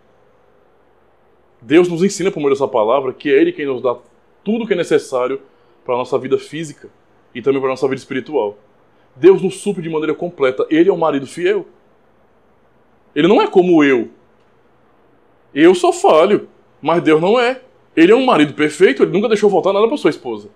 Deus nos ensina por meio dessa palavra que é Ele quem nos dá tudo o que é necessário para a nossa vida física e também para a nossa vida espiritual. Deus nos supre de maneira completa. Ele é um marido fiel. Ele não é como eu. Eu sou falho, mas Deus não é. Ele é um marido perfeito, ele nunca deixou faltar nada para sua esposa.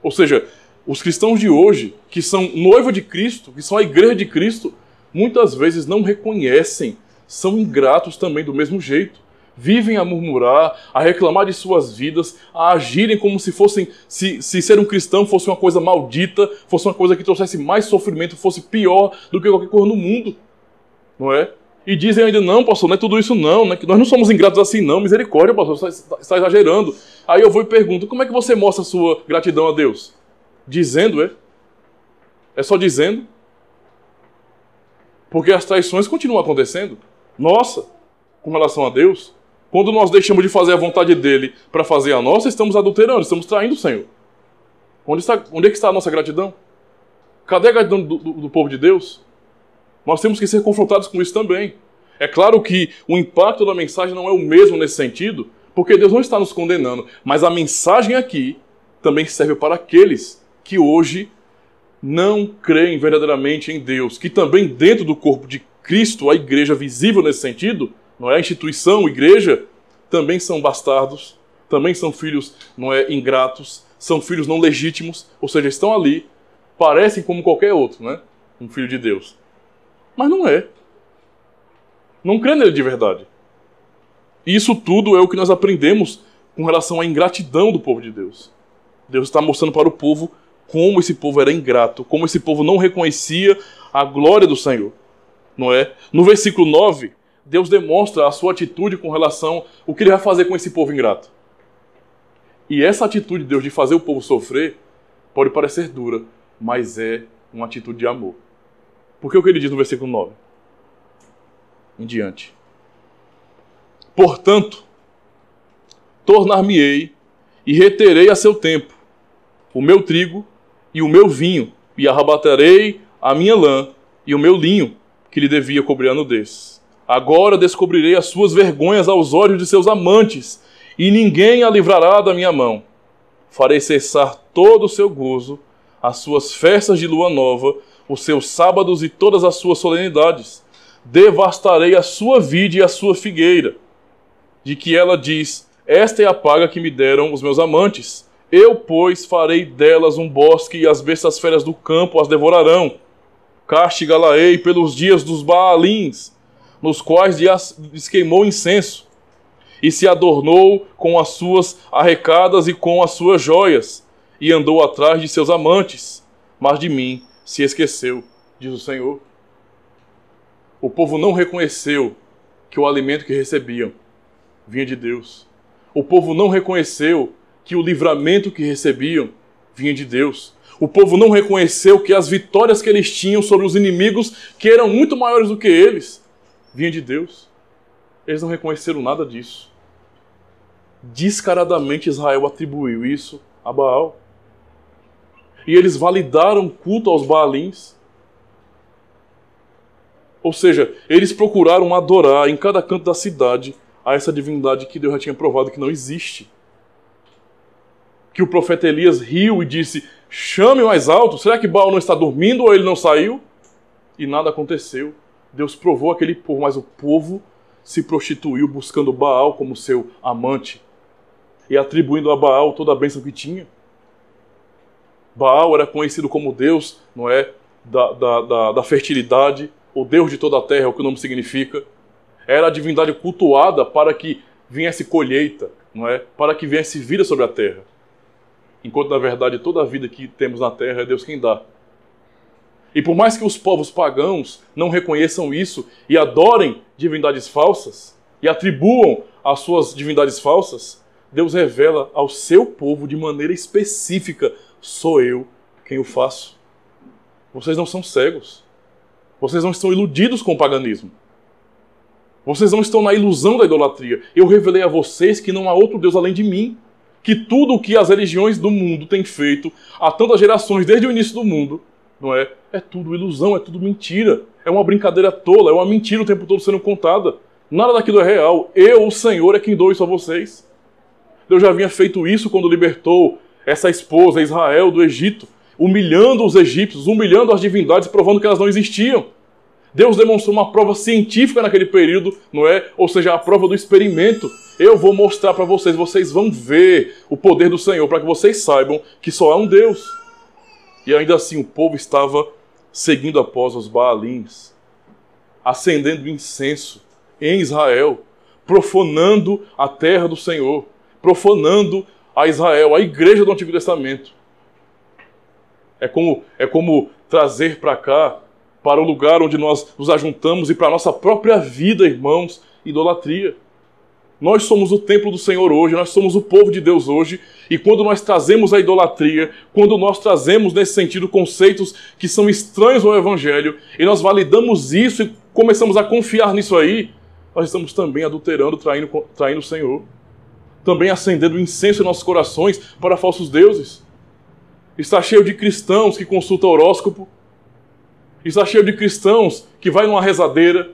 Ou seja, os cristãos de hoje, que são noiva de Cristo, que são a igreja de Cristo, muitas vezes não reconhecem, são ingratos também do mesmo jeito. Vivem a murmurar, a reclamar de suas vidas, a agirem como se fossem, se ser um cristão fosse uma coisa maldita, fosse uma coisa que trouxesse mais sofrimento, fosse pior do que qualquer coisa no mundo. Não é? E dizem ainda, não, pastor, não é tudo isso não, né? Que nós não somos ingratos assim não, misericórdia, pastor, você está exagerando. Aí eu vou e pergunto, como é que você mostra a sua gratidão a Deus? Dizendo, é? É só dizendo? Porque as traições continuam acontecendo. Nossa, com relação a Deus, quando nós deixamos de fazer a vontade dele para fazer a nossa, estamos adulterando, estamos traindo o Senhor. Onde é que está a nossa gratidão? Cadê a gratidão do povo de Deus? Nós temos que ser confrontados com isso também. É claro que o impacto da mensagem não é o mesmo nesse sentido, porque Deus não está nos condenando, mas a mensagem aqui também serve para aqueles que hoje não creem verdadeiramente em Deus, que também dentro do corpo de Cristo, a igreja visível nesse sentido, não é a instituição, a igreja, também são bastardos, também são filhos não é, ingratos, são filhos não legítimos, ou seja, estão ali, parecem como qualquer outro, né? Um filho de Deus. Mas não é. Não crê nele de verdade. E isso tudo é o que nós aprendemos com relação à ingratidão do povo de Deus. Deus está mostrando para o povo como esse povo era ingrato, como esse povo não reconhecia a glória do Senhor, não é? No versículo 9, Deus demonstra a sua atitude com relação ao que ele vai fazer com esse povo ingrato. E essa atitude de Deus de fazer o povo sofrer pode parecer dura, mas é uma atitude de amor. Porque o que ele diz no versículo 9? Em diante. Portanto, tornar-me-ei e reterei a seu tempo o meu trigo e o meu vinho, e arrebatarei a minha lã e o meu linho, que lhe devia cobrir a nudez. Agora descobrirei as suas vergonhas aos olhos de seus amantes, e ninguém a livrará da minha mão. Farei cessar todo o seu gozo, as suas festas de lua nova, os seus sábados e todas as suas solenidades. Devastarei a sua vide e a sua figueira, de que ela diz: esta é a paga que me deram os meus amantes. Eu, pois, farei delas um bosque, e as bestas feras do campo as devorarão. Castigá-la-ei pelos dias dos Baalins, nos quais lhes queimou incenso, e se adornou com as suas arrecadas e com as suas joias, e andou atrás de seus amantes, mas de mim se esqueceu, diz o Senhor. O povo não reconheceu que o alimento que recebiam vinha de Deus. O povo não reconheceu que o livramento que recebiam vinha de Deus. O povo não reconheceu que as vitórias que eles tinham sobre os inimigos, que eram muito maiores do que eles, vinha de Deus. Eles não reconheceram nada disso. Descaradamente Israel atribuiu isso a Baal. E eles validaram culto aos Baalins. Ou seja, eles procuraram adorar em cada canto da cidade a essa divindade que Deus já tinha provado que não existe. Que o profeta Elias riu e disse: chame mais alto, será que Baal não está dormindo ou ele não saiu? E nada aconteceu. Deus provou aquele povo, mas o povo se prostituiu buscando Baal como seu amante e atribuindo a Baal toda a bênção que tinha. Baal era conhecido como Deus, não é, da fertilidade, o Deus de toda a terra, é o que o nome significa. Era a divindade cultuada para que viesse colheita, não é? Para que viesse vida sobre a terra. Enquanto, na verdade, toda a vida que temos na terra é Deus quem dá. E por mais que os povos pagãos não reconheçam isso e adorem divindades falsas e atribuam as suas divindades falsas, Deus revela ao seu povo de maneira específica: sou eu quem o faço. Vocês não são cegos. Vocês não estão iludidos com o paganismo. Vocês não estão na ilusão da idolatria. Eu revelei a vocês que não há outro Deus além de mim. Que tudo o que as religiões do mundo têm feito há tantas gerações, desde o início do mundo, não é? É tudo ilusão, é tudo mentira. É uma brincadeira tola, é uma mentira o tempo todo sendo contada. Nada daquilo é real. Eu, o Senhor, é quem dou isso a vocês. Deus já havia feito isso quando libertou essa esposa, Israel, do Egito, humilhando os egípcios, humilhando as divindades, provando que elas não existiam. Deus demonstrou uma prova científica naquele período, não é? Ou seja, a prova do experimento. Eu vou mostrar para vocês, vocês vão ver o poder do Senhor, para que vocês saibam que só há um Deus. E ainda assim o povo estava seguindo após os Baalins, acendendo incenso em Israel, profanando a terra do Senhor, profanando a Israel, a igreja do Antigo Testamento. É como trazer para cá, para o lugar onde nós nos ajuntamos e para a nossa própria vida, irmãos, idolatria. Nós somos o templo do Senhor hoje, nós somos o povo de Deus hoje, e quando nós trazemos a idolatria, quando nós trazemos nesse sentido conceitos que são estranhos ao Evangelho, e nós validamos isso e começamos a confiar nisso aí, nós estamos também adulterando, traindo o Senhor. Também acendendo incenso em nossos corações para falsos deuses. Está cheio de cristãos que consultam horóscopo. Está cheio de cristãos que vai numa rezadeira,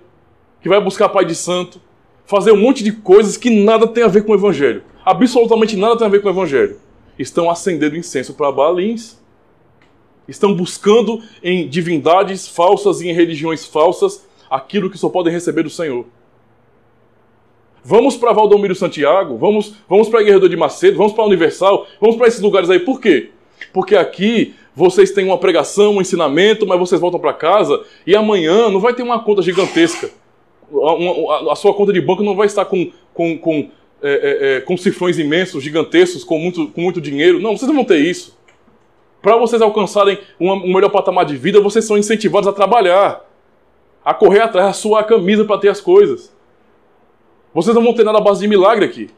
que vai buscar pai de santo, fazer um monte de coisas que nada tem a ver com o Evangelho. Absolutamente nada tem a ver com o Evangelho. Estão acendendo incenso para Baalins. Estão buscando em divindades falsas e em religiões falsas aquilo que só podem receber do Senhor. Vamos para Valdomiro Santiago, vamos para a Guerreiro de Macedo, vamos para a Universal, vamos para esses lugares aí. Por quê? Porque aqui vocês têm uma pregação, um ensinamento, mas vocês voltam para casa e amanhã não vai ter uma conta gigantesca. A sua conta de banco não vai estar com cifrões imensos, gigantescos, com muito dinheiro. Não, vocês não vão ter isso. Para vocês alcançarem um melhor patamar de vida, vocês são incentivados a trabalhar, a correr atrás, a suar a camisa para ter as coisas. Vocês não vão ter nada à base de milagre aqui.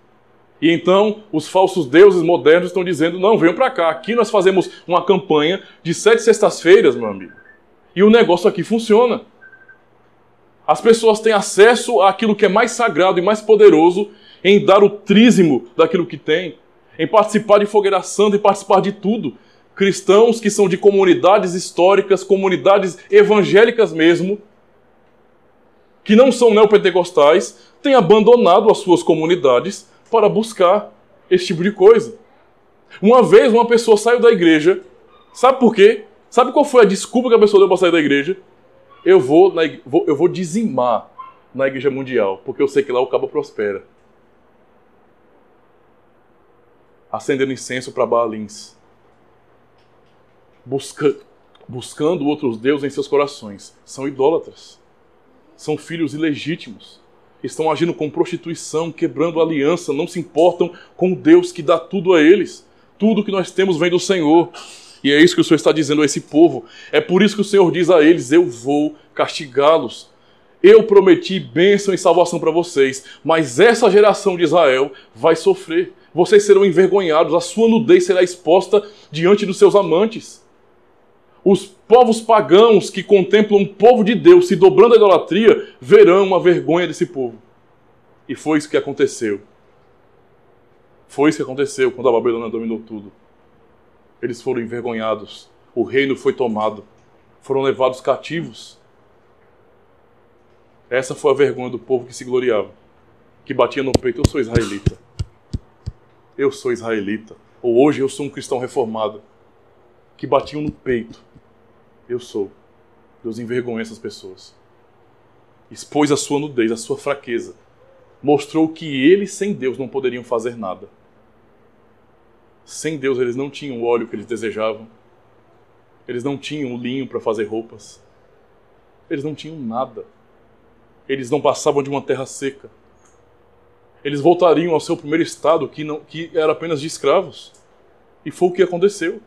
E então, os falsos deuses modernos estão dizendo, não, venham para cá. Aqui nós fazemos uma campanha de 7 sextas-feiras, meu amigo. E o negócio aqui funciona. As pessoas têm acesso àquilo que é mais sagrado e mais poderoso em dar o trízimo daquilo que tem, em participar de fogueira santa e participar de tudo. Cristãos que são de comunidades históricas, comunidades evangélicas mesmo, que não são neopentecostais, têm abandonado as suas comunidades para buscar esse tipo de coisa. Uma vez uma pessoa saiu da igreja, sabe por quê? Sabe qual foi a desculpa que a pessoa deu para sair da igreja? Eu vou dizimar na igreja mundial, porque eu sei que lá o cabo prospera. Acendendo incenso para Baalins. Buscando outros deuses em seus corações. São idólatras. São filhos ilegítimos. Estão agindo com prostituição, quebrando aliança, não se importam com o Deus que dá tudo a eles. Tudo que nós temos vem do Senhor. E é isso que o Senhor está dizendo a esse povo. É por isso que o Senhor diz a eles, eu vou castigá-los. Eu prometi bênção e salvação para vocês, mas essa geração de Israel vai sofrer. Vocês serão envergonhados, a sua nudez será exposta diante dos seus amantes. Os povos pagãos que contemplam o povo de Deus se dobrando à idolatria, verão uma vergonha desse povo. E foi isso que aconteceu. Foi isso que aconteceu quando a Babilônia dominou tudo. Eles foram envergonhados. O reino foi tomado. Foram levados cativos. Essa foi a vergonha do povo que se gloriava. Que batia no peito, eu sou israelita. Eu sou israelita. Ou hoje eu sou um cristão reformado. Que batiam no peito. Eu sou. Deus envergonhou essas pessoas. Expôs a sua nudez, a sua fraqueza. Mostrou que eles, sem Deus, não poderiam fazer nada. Sem Deus, eles não tinham o óleo que eles desejavam. Eles não tinham o linho para fazer roupas. Eles não tinham nada. Eles não passavam de uma terra seca. Eles voltariam ao seu primeiro estado, que era apenas de escravos. E foi o que aconteceu.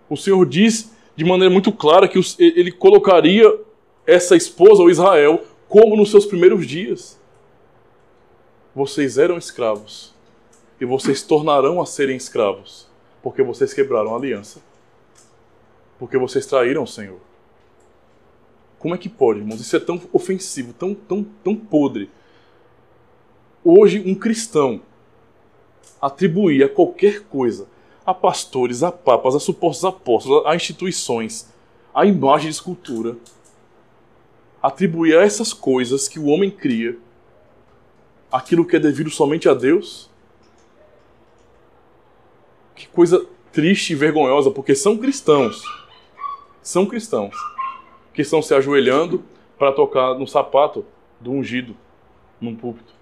O Senhor diz de maneira muito clara que ele colocaria essa esposa, ou Israel, como nos seus primeiros dias. Vocês eram escravos. E vocês tornarão a serem escravos. Porque vocês quebraram a aliança. Porque vocês traíram o Senhor. Como é que pode, irmãos? Isso é tão ofensivo, tão podre. Hoje, um cristão atribuir a qualquer coisa, a pastores, a papas, a supostos apóstolos, a instituições, a imagem de escultura, atribuir a essas coisas que o homem cria aquilo que é devido somente a Deus. Que coisa triste e vergonhosa, porque são cristãos que estão se ajoelhando para tocar no sapato do ungido num púlpito.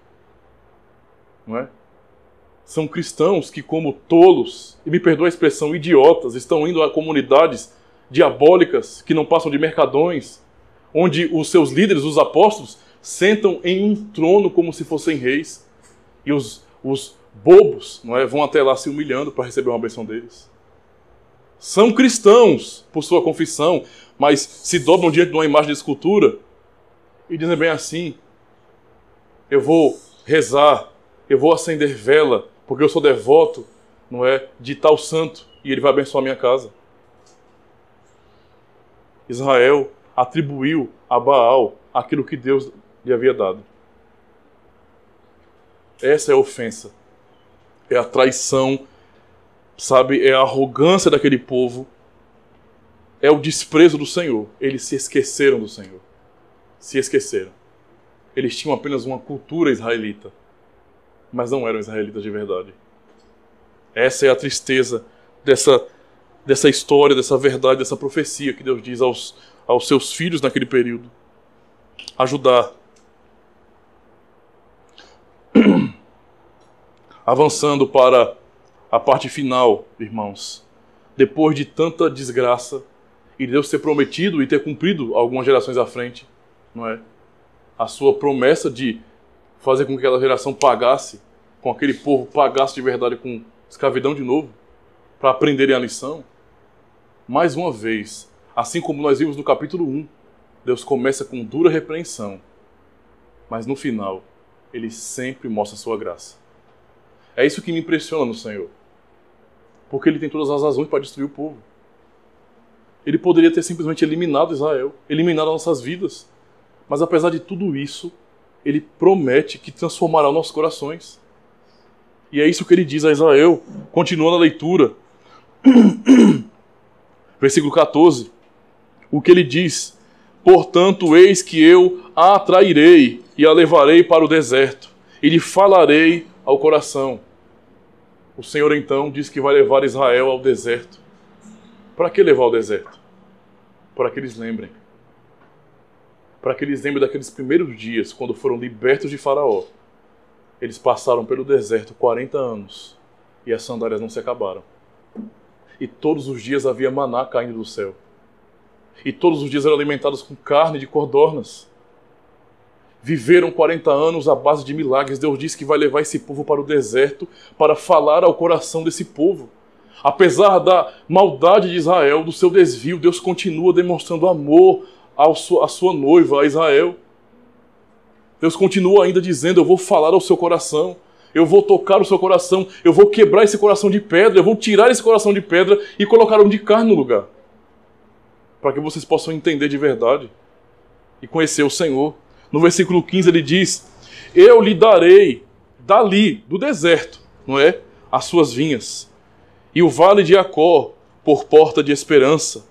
Não é? São cristãos que, como tolos, e me perdoa a expressão, idiotas, estão indo a comunidades diabólicas que não passam de mercadões, onde os seus líderes, os apóstolos, sentam em um trono como se fossem reis, e os bobos, não é, vão até lá se humilhando para receber uma benção deles. São cristãos por sua confissão, mas se dobram diante de uma imagem de escultura e dizem bem assim, eu vou rezar, eu vou acender vela, porque eu sou devoto, não é, de tal santo, e ele vai abençoar a minha casa. Israel atribuiu a Baal aquilo que Deus lhe havia dado. Essa é a ofensa. É a traição, sabe? É a arrogância daquele povo. É o desprezo do Senhor. Eles se esqueceram do Senhor. Se esqueceram. Eles tinham apenas uma cultura israelita, mas não eram israelitas de verdade. Essa é a tristeza dessa história, dessa verdade, dessa profecia que Deus diz aos seus filhos naquele período. Ajudar. Avançando para a parte final, irmãos. Depois de tanta desgraça, e Deus ter prometido e ter cumprido algumas gerações à frente, não é? A sua promessa de fazer com que aquela geração pagasse, com aquele povo pagasse de verdade com escravidão de novo, para aprenderem a lição. mais uma vez, assim como nós vimos no capítulo 1, Deus começa com dura repreensão, mas no final, Ele sempre mostra a sua graça. É isso que me impressiona no Senhor, porque Ele tem todas as razões para destruir o povo. Ele poderia ter simplesmente eliminado Israel, eliminado nossas vidas, mas apesar de tudo isso, Ele promete que transformará os nossos corações. E é isso que Ele diz a Israel, continuando a leitura. Versículo 14. O que Ele diz: portanto, eis que eu a atrairei e a levarei para o deserto, e lhe falarei ao coração. O Senhor então diz que vai levar Israel ao deserto. Para que levar ao deserto? Para que eles lembrem. Para que eles lembrem daqueles primeiros dias, quando foram libertos de Faraó. Eles passaram pelo deserto 40 anos e as sandálias não se acabaram. E todos os dias havia maná caindo do céu. E todos os dias eram alimentados com carne de codornas. Viveram 40 anos à base de milagres. Deus disse que vai levar esse povo para o deserto para falar ao coração desse povo. Apesar da maldade de Israel, do seu desvio, Deus continua demonstrando amor à sua noiva, a Israel. Deus continua ainda dizendo: eu vou falar ao seu coração, eu vou tocar o seu coração, eu vou quebrar esse coração de pedra, eu vou tirar esse coração de pedra e colocar um de carne no lugar. Para que vocês possam entender de verdade e conhecer o Senhor. No versículo 15 ele diz: eu lhe darei dali, do deserto, não é? As suas vinhas, e o vale de Acor por porta de esperança.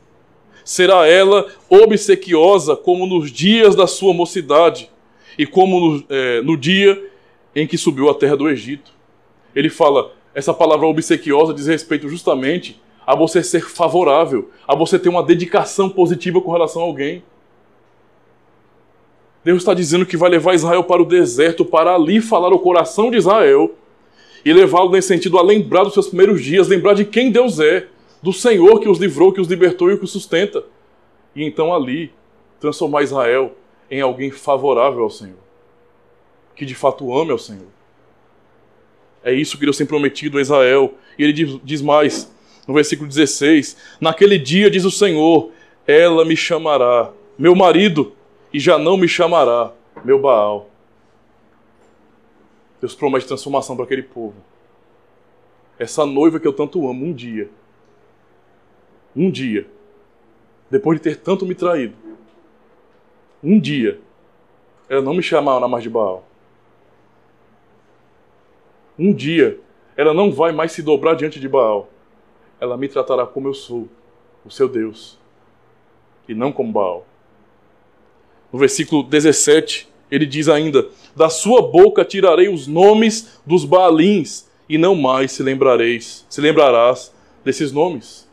Será ela obsequiosa como nos dias da sua mocidade, e como no dia em que subiu à terra do Egito. Ele fala, essa palavra obsequiosa diz respeito justamente a você ser favorável, a você ter uma dedicação positiva com relação a alguém. Deus está dizendo que vai levar Israel para o deserto, para ali falar ao coração de Israel, e levá-lo nesse sentido a lembrar dos seus primeiros dias, lembrar de quem Deus é, do Senhor que os livrou, que os libertou e que os sustenta. E então ali, transformar Israel em alguém favorável ao Senhor, que de fato ame ao Senhor. É isso que Deus tem prometido a Israel. E ele diz mais, no versículo 16, naquele dia, diz o Senhor, ela me chamará meu marido, e já não me chamará meu Baal. Deus promete transformação para aquele povo. Essa noiva que eu tanto amo, um dia, depois de ter tanto me traído, um dia, ela não me chamará mais de Baal. Um dia, ela não vai mais se dobrar diante de Baal. Ela me tratará como eu sou, o seu Deus, e não como Baal. No versículo 17, ele diz ainda, da sua boca tirarei os nomes dos Baalins, e não mais se lembrarás desses nomes.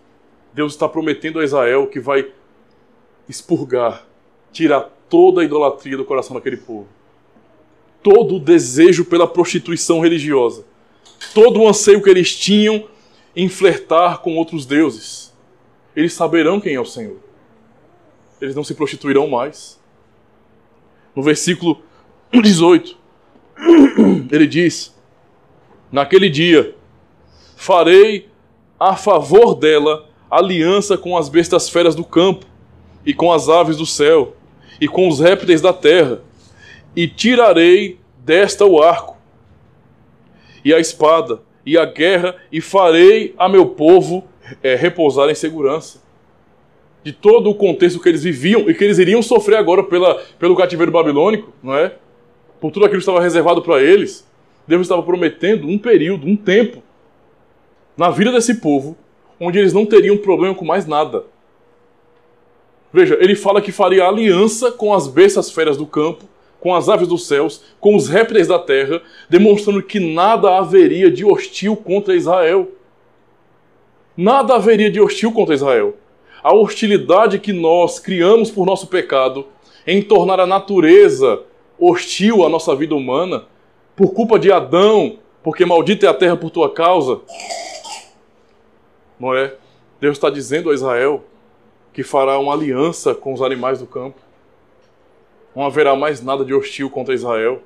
Deus está prometendo a Israel que vai expurgar, tirar toda a idolatria do coração daquele povo. Todo o desejo pela prostituição religiosa. Todo o anseio que eles tinham em flertar com outros deuses. Eles saberão quem é o Senhor. Eles não se prostituirão mais. No versículo 18, ele diz, naquele dia, farei a favor dela aliança com as bestas feras do campo, e com as aves do céu, e com os répteis da terra, e tirarei desta o arco, e a espada, e a guerra, e farei a meu povo repousar em segurança. De todo o contexto que eles viviam, e que eles iriam sofrer agora pelo cativeiro babilônico, não é? Por tudo aquilo que estava reservado para eles, Deus estava prometendo um período, um tempo, na vida desse povo, onde eles não teriam problema com mais nada. Veja, ele fala que faria aliança com as bestas feras do campo, com as aves dos céus, com os répteis da terra, demonstrando que nada haveria de hostil contra Israel. Nada haveria de hostil contra Israel. A hostilidade que nós criamos por nosso pecado, em tornar a natureza hostil à nossa vida humana, por culpa de Adão, porque maldita é a terra por tua causa, não é? Deus está dizendo a Israel que fará uma aliança com os animais do campo. Não haverá mais nada de hostil contra Israel.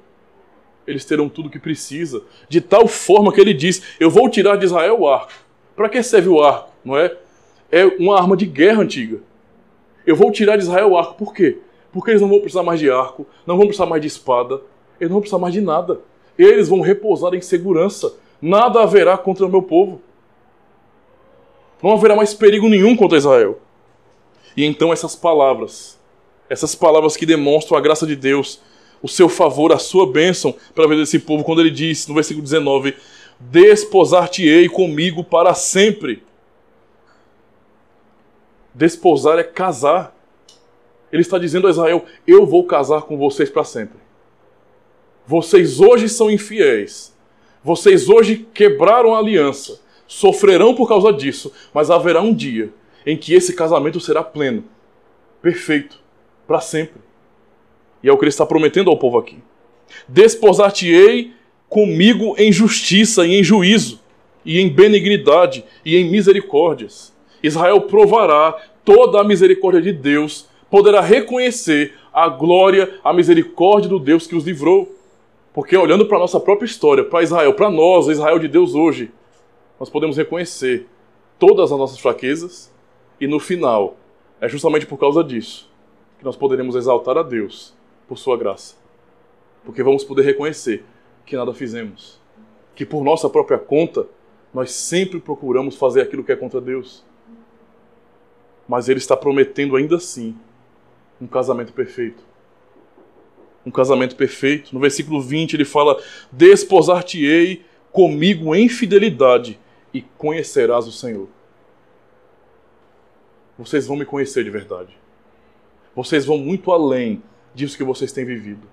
Eles terão tudo o que precisa, de tal forma que ele diz, eu vou tirar de Israel o arco. Para que serve o arco, não é? é uma arma de guerra antiga. Eu vou tirar de Israel o arco. Por quê? Porque eles não vão precisar mais de arco, não vão precisar mais de espada, eles não vão precisar mais de nada. Eles vão repousar em segurança. Nada haverá contra o meu povo. Não haverá mais perigo nenhum contra Israel. E então essas palavras que demonstram a graça de Deus, o seu favor, a sua bênção para a vida desse povo, quando ele diz, no versículo 19, desposar-te-ei comigo para sempre. Desposar é casar. Ele está dizendo a Israel, eu vou casar com vocês para sempre. Vocês hoje são infiéis. Vocês hoje quebraram a aliança. Sofrerão por causa disso. Mas haverá um dia em que esse casamento será pleno. Perfeito. Para sempre. E é o que ele está prometendo ao povo aqui. Desposar-te-ei comigo em justiça e em juízo, e em benignidade e em misericórdias. Israel provará toda a misericórdia de Deus, poderá reconhecer a glória, a misericórdia do Deus que os livrou. Porque olhando para a nossa própria história, para Israel, para nós, o Israel de Deus hoje, nós podemos reconhecer todas as nossas fraquezas e no final, é justamente por causa disso que nós poderemos exaltar a Deus por sua graça. Porque vamos poder reconhecer que nada fizemos. Que por nossa própria conta, nós sempre procuramos fazer aquilo que é contra Deus. Mas Ele está prometendo ainda assim um casamento perfeito. Um casamento perfeito. No versículo 20 ele fala, desposar-te-ei comigo em fidelidade e conhecerás o Senhor. Vocês vão me conhecer de verdade. Vocês vão muito além disso que vocês têm vivido.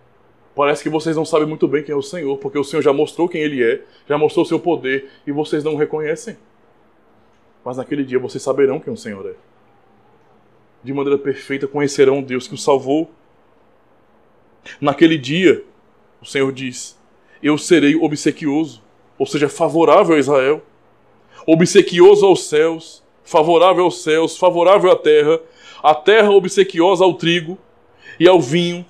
Parece que vocês não sabem muito bem quem é o Senhor, porque o Senhor já mostrou quem Ele é, já mostrou o seu poder, e vocês não o reconhecem. Mas naquele dia vocês saberão quem o Senhor é. De maneira perfeita conhecerão o Deus que os salvou. Naquele dia, o Senhor diz, eu serei obsequioso, ou seja, favorável a Israel. Obsequioso aos céus, favorável à terra obsequiosa ao trigo e ao vinho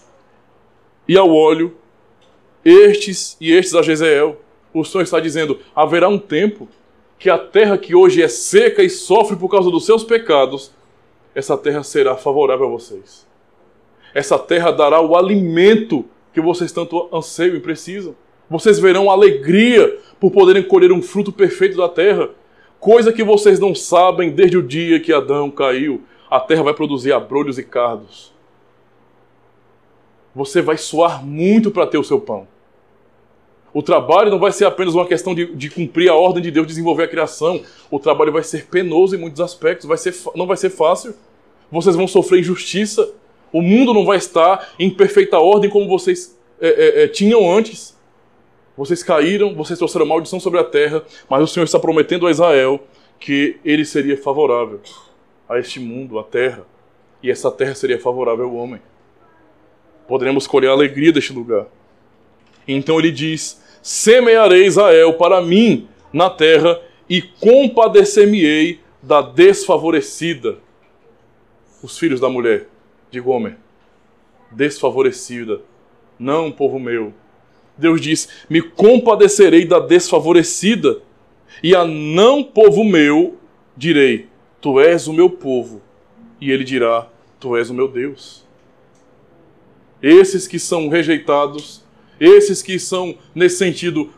e ao óleo, estes a Jezreel. O Senhor está dizendo, haverá um tempo que a terra que hoje é seca e sofre por causa dos seus pecados, essa terra será favorável a vocês. Essa terra dará o alimento que vocês tanto anseiam e precisam. Vocês verão alegria por poderem colher um fruto perfeito da terra, coisa que vocês não sabem desde o dia que Adão caiu. A terra vai produzir abrolhos e cardos. Você vai suar muito para ter o seu pão. O trabalho não vai ser apenas uma questão de cumprir a ordem de Deus, desenvolver a criação. O trabalho vai ser penoso em muitos aspectos, não vai ser fácil. Vocês vão sofrer injustiça. O mundo não vai estar em perfeita ordem como vocês tinham antes. Vocês caíram, vocês trouxeram maldição sobre a terra, mas o Senhor está prometendo a Israel que Ele seria favorável a este mundo, a terra. E essa terra seria favorável ao homem. Poderemos colher a alegria deste lugar. Então ele diz, semearei Israel para mim na terra e compadecer-me-ei da desfavorecida. Os filhos da mulher de Gomer. Desfavorecida. Não, povo meu. Deus diz, me compadecerei da desfavorecida e a não povo meu direi, tu és o meu povo. E ele dirá, tu és o meu Deus. Esses que são rejeitados, esses que são, nesse sentido,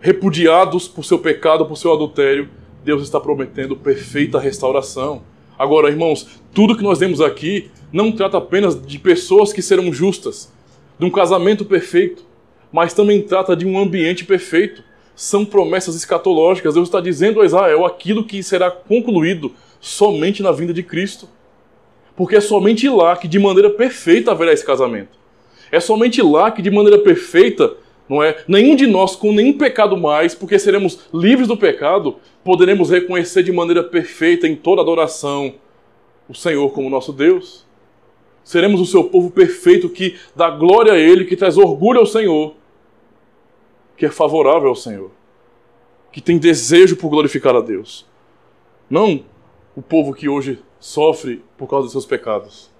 repudiados por seu pecado, por seu adultério, Deus está prometendo perfeita restauração. Agora, irmãos, tudo que nós vemos aqui não trata apenas de pessoas que serão justas, de um casamento perfeito, mas também trata de um ambiente perfeito. São promessas escatológicas. Deus está dizendo a Israel aquilo que será concluído somente na vinda de Cristo. Porque é somente lá que de maneira perfeita haverá esse casamento. É somente lá que de maneira perfeita, não é? Nenhum de nós com nenhum pecado mais, porque seremos livres do pecado, poderemos reconhecer de maneira perfeita em toda adoração o Senhor como nosso Deus. Seremos o seu povo perfeito que dá glória a Ele, que traz orgulho ao Senhor, que é favorável ao Senhor, que tem desejo por glorificar a Deus. Não o povo que hoje sofre por causa dos seus pecados.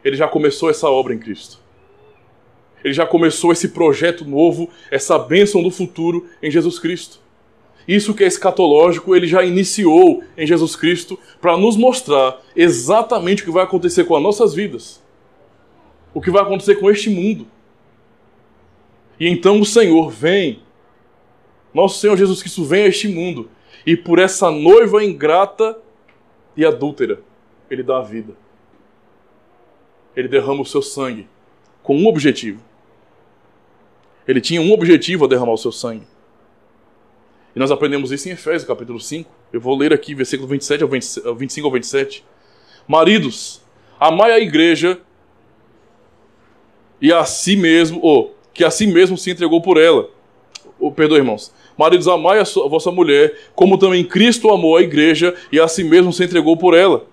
Ele já começou essa obra em Cristo. Ele já começou esse projeto novo, essa bênção do futuro em Jesus Cristo. Isso que é escatológico, ele já iniciou em Jesus Cristo para nos mostrar exatamente o que vai acontecer com as nossas vidas. O que vai acontecer com este mundo. E então o Senhor vem, nosso Senhor Jesus Cristo vem a este mundo, e por essa noiva ingrata e adúltera, ele dá a vida. Ele derrama o seu sangue com um objetivo. Ele tinha um objetivo ao derramar o seu sangue. E nós aprendemos isso em Efésios, capítulo 5. Eu vou ler aqui, versículo 27 ao 25 ao 27. Maridos, amai a igreja e a si mesmo, que a si mesmo se entregou por ela. Perdoe, irmãos. Maridos, amai a vossa mulher, como também Cristo amou a igreja e a si mesmo se entregou por ela.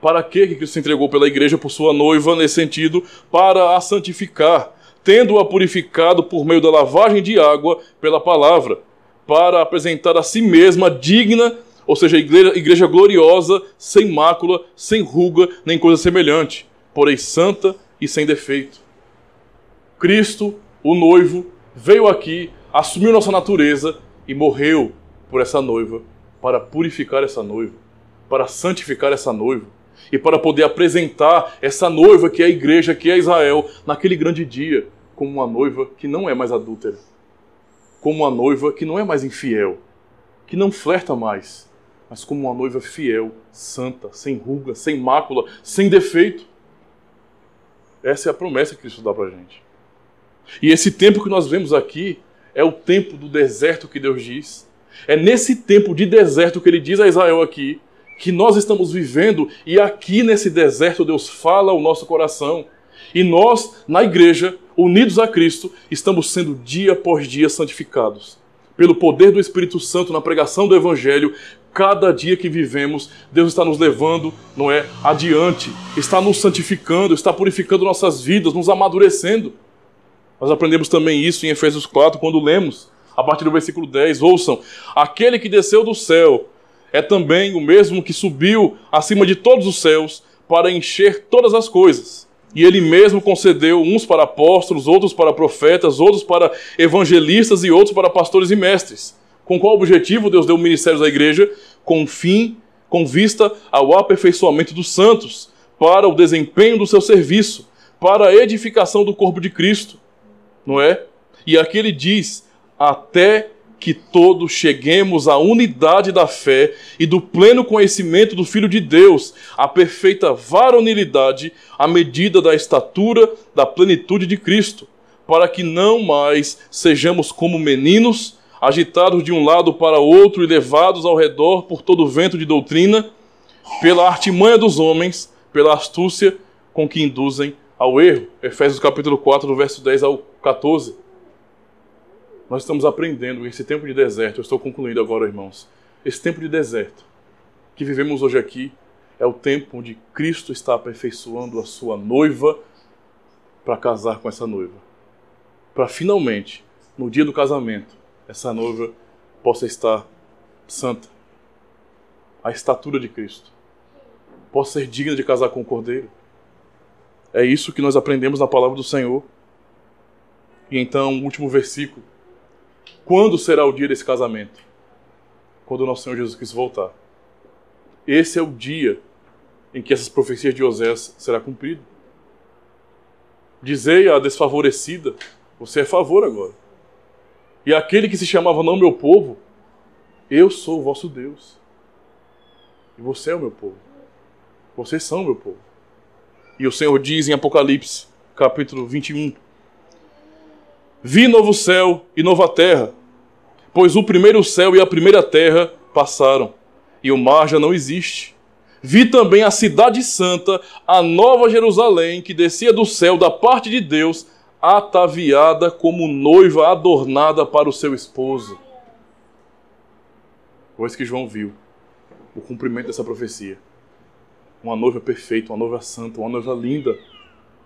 Para que Cristo se entregou pela igreja, por sua noiva, nesse sentido? Para a santificar, tendo-a purificado por meio da lavagem de água pela palavra, para apresentar a si mesma digna, ou seja, igreja gloriosa, sem mácula, sem ruga, nem coisa semelhante, porém santa e sem defeito. Cristo, o noivo, veio aqui, assumiu nossa natureza e morreu por essa noiva, para purificar essa noiva, para santificar essa noiva, e para poder apresentar essa noiva que é a igreja, que é Israel, naquele grande dia, como uma noiva que não é mais adúltera, como uma noiva que não é mais infiel, que não flerta mais, mas como uma noiva fiel, santa, sem ruga, sem mácula, sem defeito. Essa é a promessa que Cristo dá para a gente. E esse tempo que nós vemos aqui é o tempo do deserto que Deus diz. É nesse tempo de deserto que ele diz a Israel aqui, que nós estamos vivendo, e aqui nesse deserto Deus fala ao nosso coração. E nós, na igreja, unidos a Cristo, estamos sendo dia após dia santificados. Pelo poder do Espírito Santo na pregação do Evangelho, cada dia que vivemos, Deus está nos levando, adiante, está nos santificando, está purificando nossas vidas, nos amadurecendo. Nós aprendemos também isso em Efésios 4, quando lemos, a partir do versículo 10, ouçam, aquele que desceu do céu é também o mesmo que subiu acima de todos os céus para encher todas as coisas. E ele mesmo concedeu uns para apóstolos, outros para profetas, outros para evangelistas e outros para pastores e mestres. Com qual objetivo Deus deu ministérios à igreja? Com vista ao aperfeiçoamento dos santos, para o desempenho do seu serviço, para a edificação do corpo de Cristo. Não é? E aqui ele diz, até que todos cheguemos à unidade da fé e do pleno conhecimento do Filho de Deus, à perfeita varonilidade, à medida da estatura da plenitude de Cristo, para que não mais sejamos como meninos, agitados de um lado para outro e levados ao redor por todo o vento de doutrina, pela artimanha dos homens, pela astúcia com que induzem ao erro. Efésios capítulo 4, do verso 10 ao 14. Nós estamos aprendendo esse tempo de deserto, eu estou concluindo agora, irmãos. Esse tempo de deserto que vivemos hoje aqui é o tempo onde Cristo está aperfeiçoando a sua noiva para casar com essa noiva. Para finalmente, no dia do casamento, essa noiva possa estar santa, à estatura de Cristo, possa ser digna de casar com o Cordeiro. É isso que nós aprendemos na palavra do Senhor. E então, o último versículo. Quando será o dia desse casamento? Quando o nosso Senhor Jesus Cristo voltar. Esse é o dia em que essas profecias de Oséias será cumprido. Dizei à desfavorecida, você é favor agora. E aquele que se chamava não meu povo, eu sou o vosso Deus. E você é o meu povo. Vocês são o meu povo. E o Senhor diz em Apocalipse, capítulo 21, vi novo céu e nova terra, pois o primeiro céu e a primeira terra passaram, e o mar já não existe. Vi também a cidade santa, a nova Jerusalém, que descia do céu da parte de Deus, ataviada como noiva adornada para o seu esposo. Pois que João viu o cumprimento dessa profecia. Uma noiva perfeita, uma noiva santa, uma noiva linda,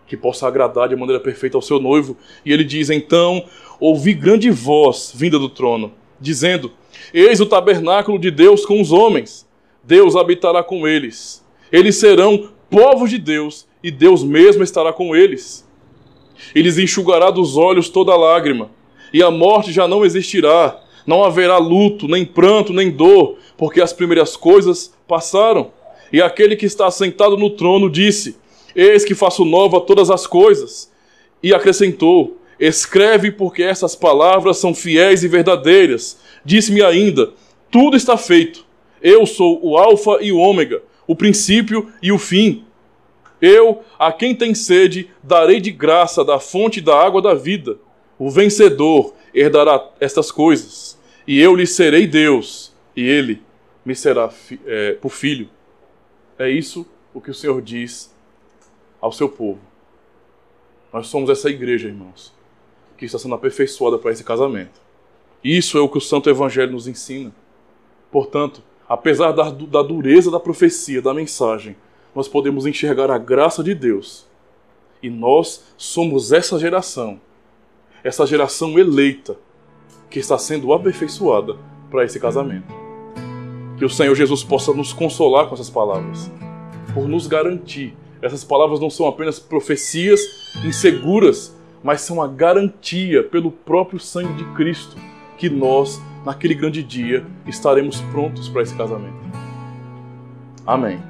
que possa agradar de maneira perfeita ao seu noivo. E ele diz, então, ouvi grande voz vinda do trono, dizendo, eis o tabernáculo de Deus com os homens, Deus habitará com eles. Eles serão povos de Deus, e Deus mesmo estará com eles. Ele lhes enxugará dos olhos toda lágrima, e a morte já não existirá. Não haverá luto, nem pranto, nem dor, porque as primeiras coisas passaram. E aquele que está sentado no trono disse: Eis que faço nova todas as coisas. E acrescentou: Escreve, porque essas palavras são fiéis e verdadeiras. Disse-me ainda: Tudo está feito. Eu sou o Alfa e o Ômega, o princípio e o fim. Eu, a quem tem sede, darei de graça da fonte da água da vida. O vencedor herdará estas coisas, e eu lhe serei Deus, e ele me será por filho. É isso o que o Senhor diz ao seu povo. Nós somos essa igreja, irmãos, que está sendo aperfeiçoada para esse casamento. Isso é o que o Santo Evangelho nos ensina. Portanto, apesar da dureza da profecia, da mensagem, nós podemos enxergar a graça de Deus. E nós somos essa geração eleita, que está sendo aperfeiçoada para esse casamento. Que o Senhor Jesus possa nos consolar com essas palavras, por nos garantir. Essas palavras não são apenas profecias inseguras, mas são a garantia pelo próprio sangue de Cristo, que nós, naquele grande dia, estaremos prontos para esse casamento. Amém.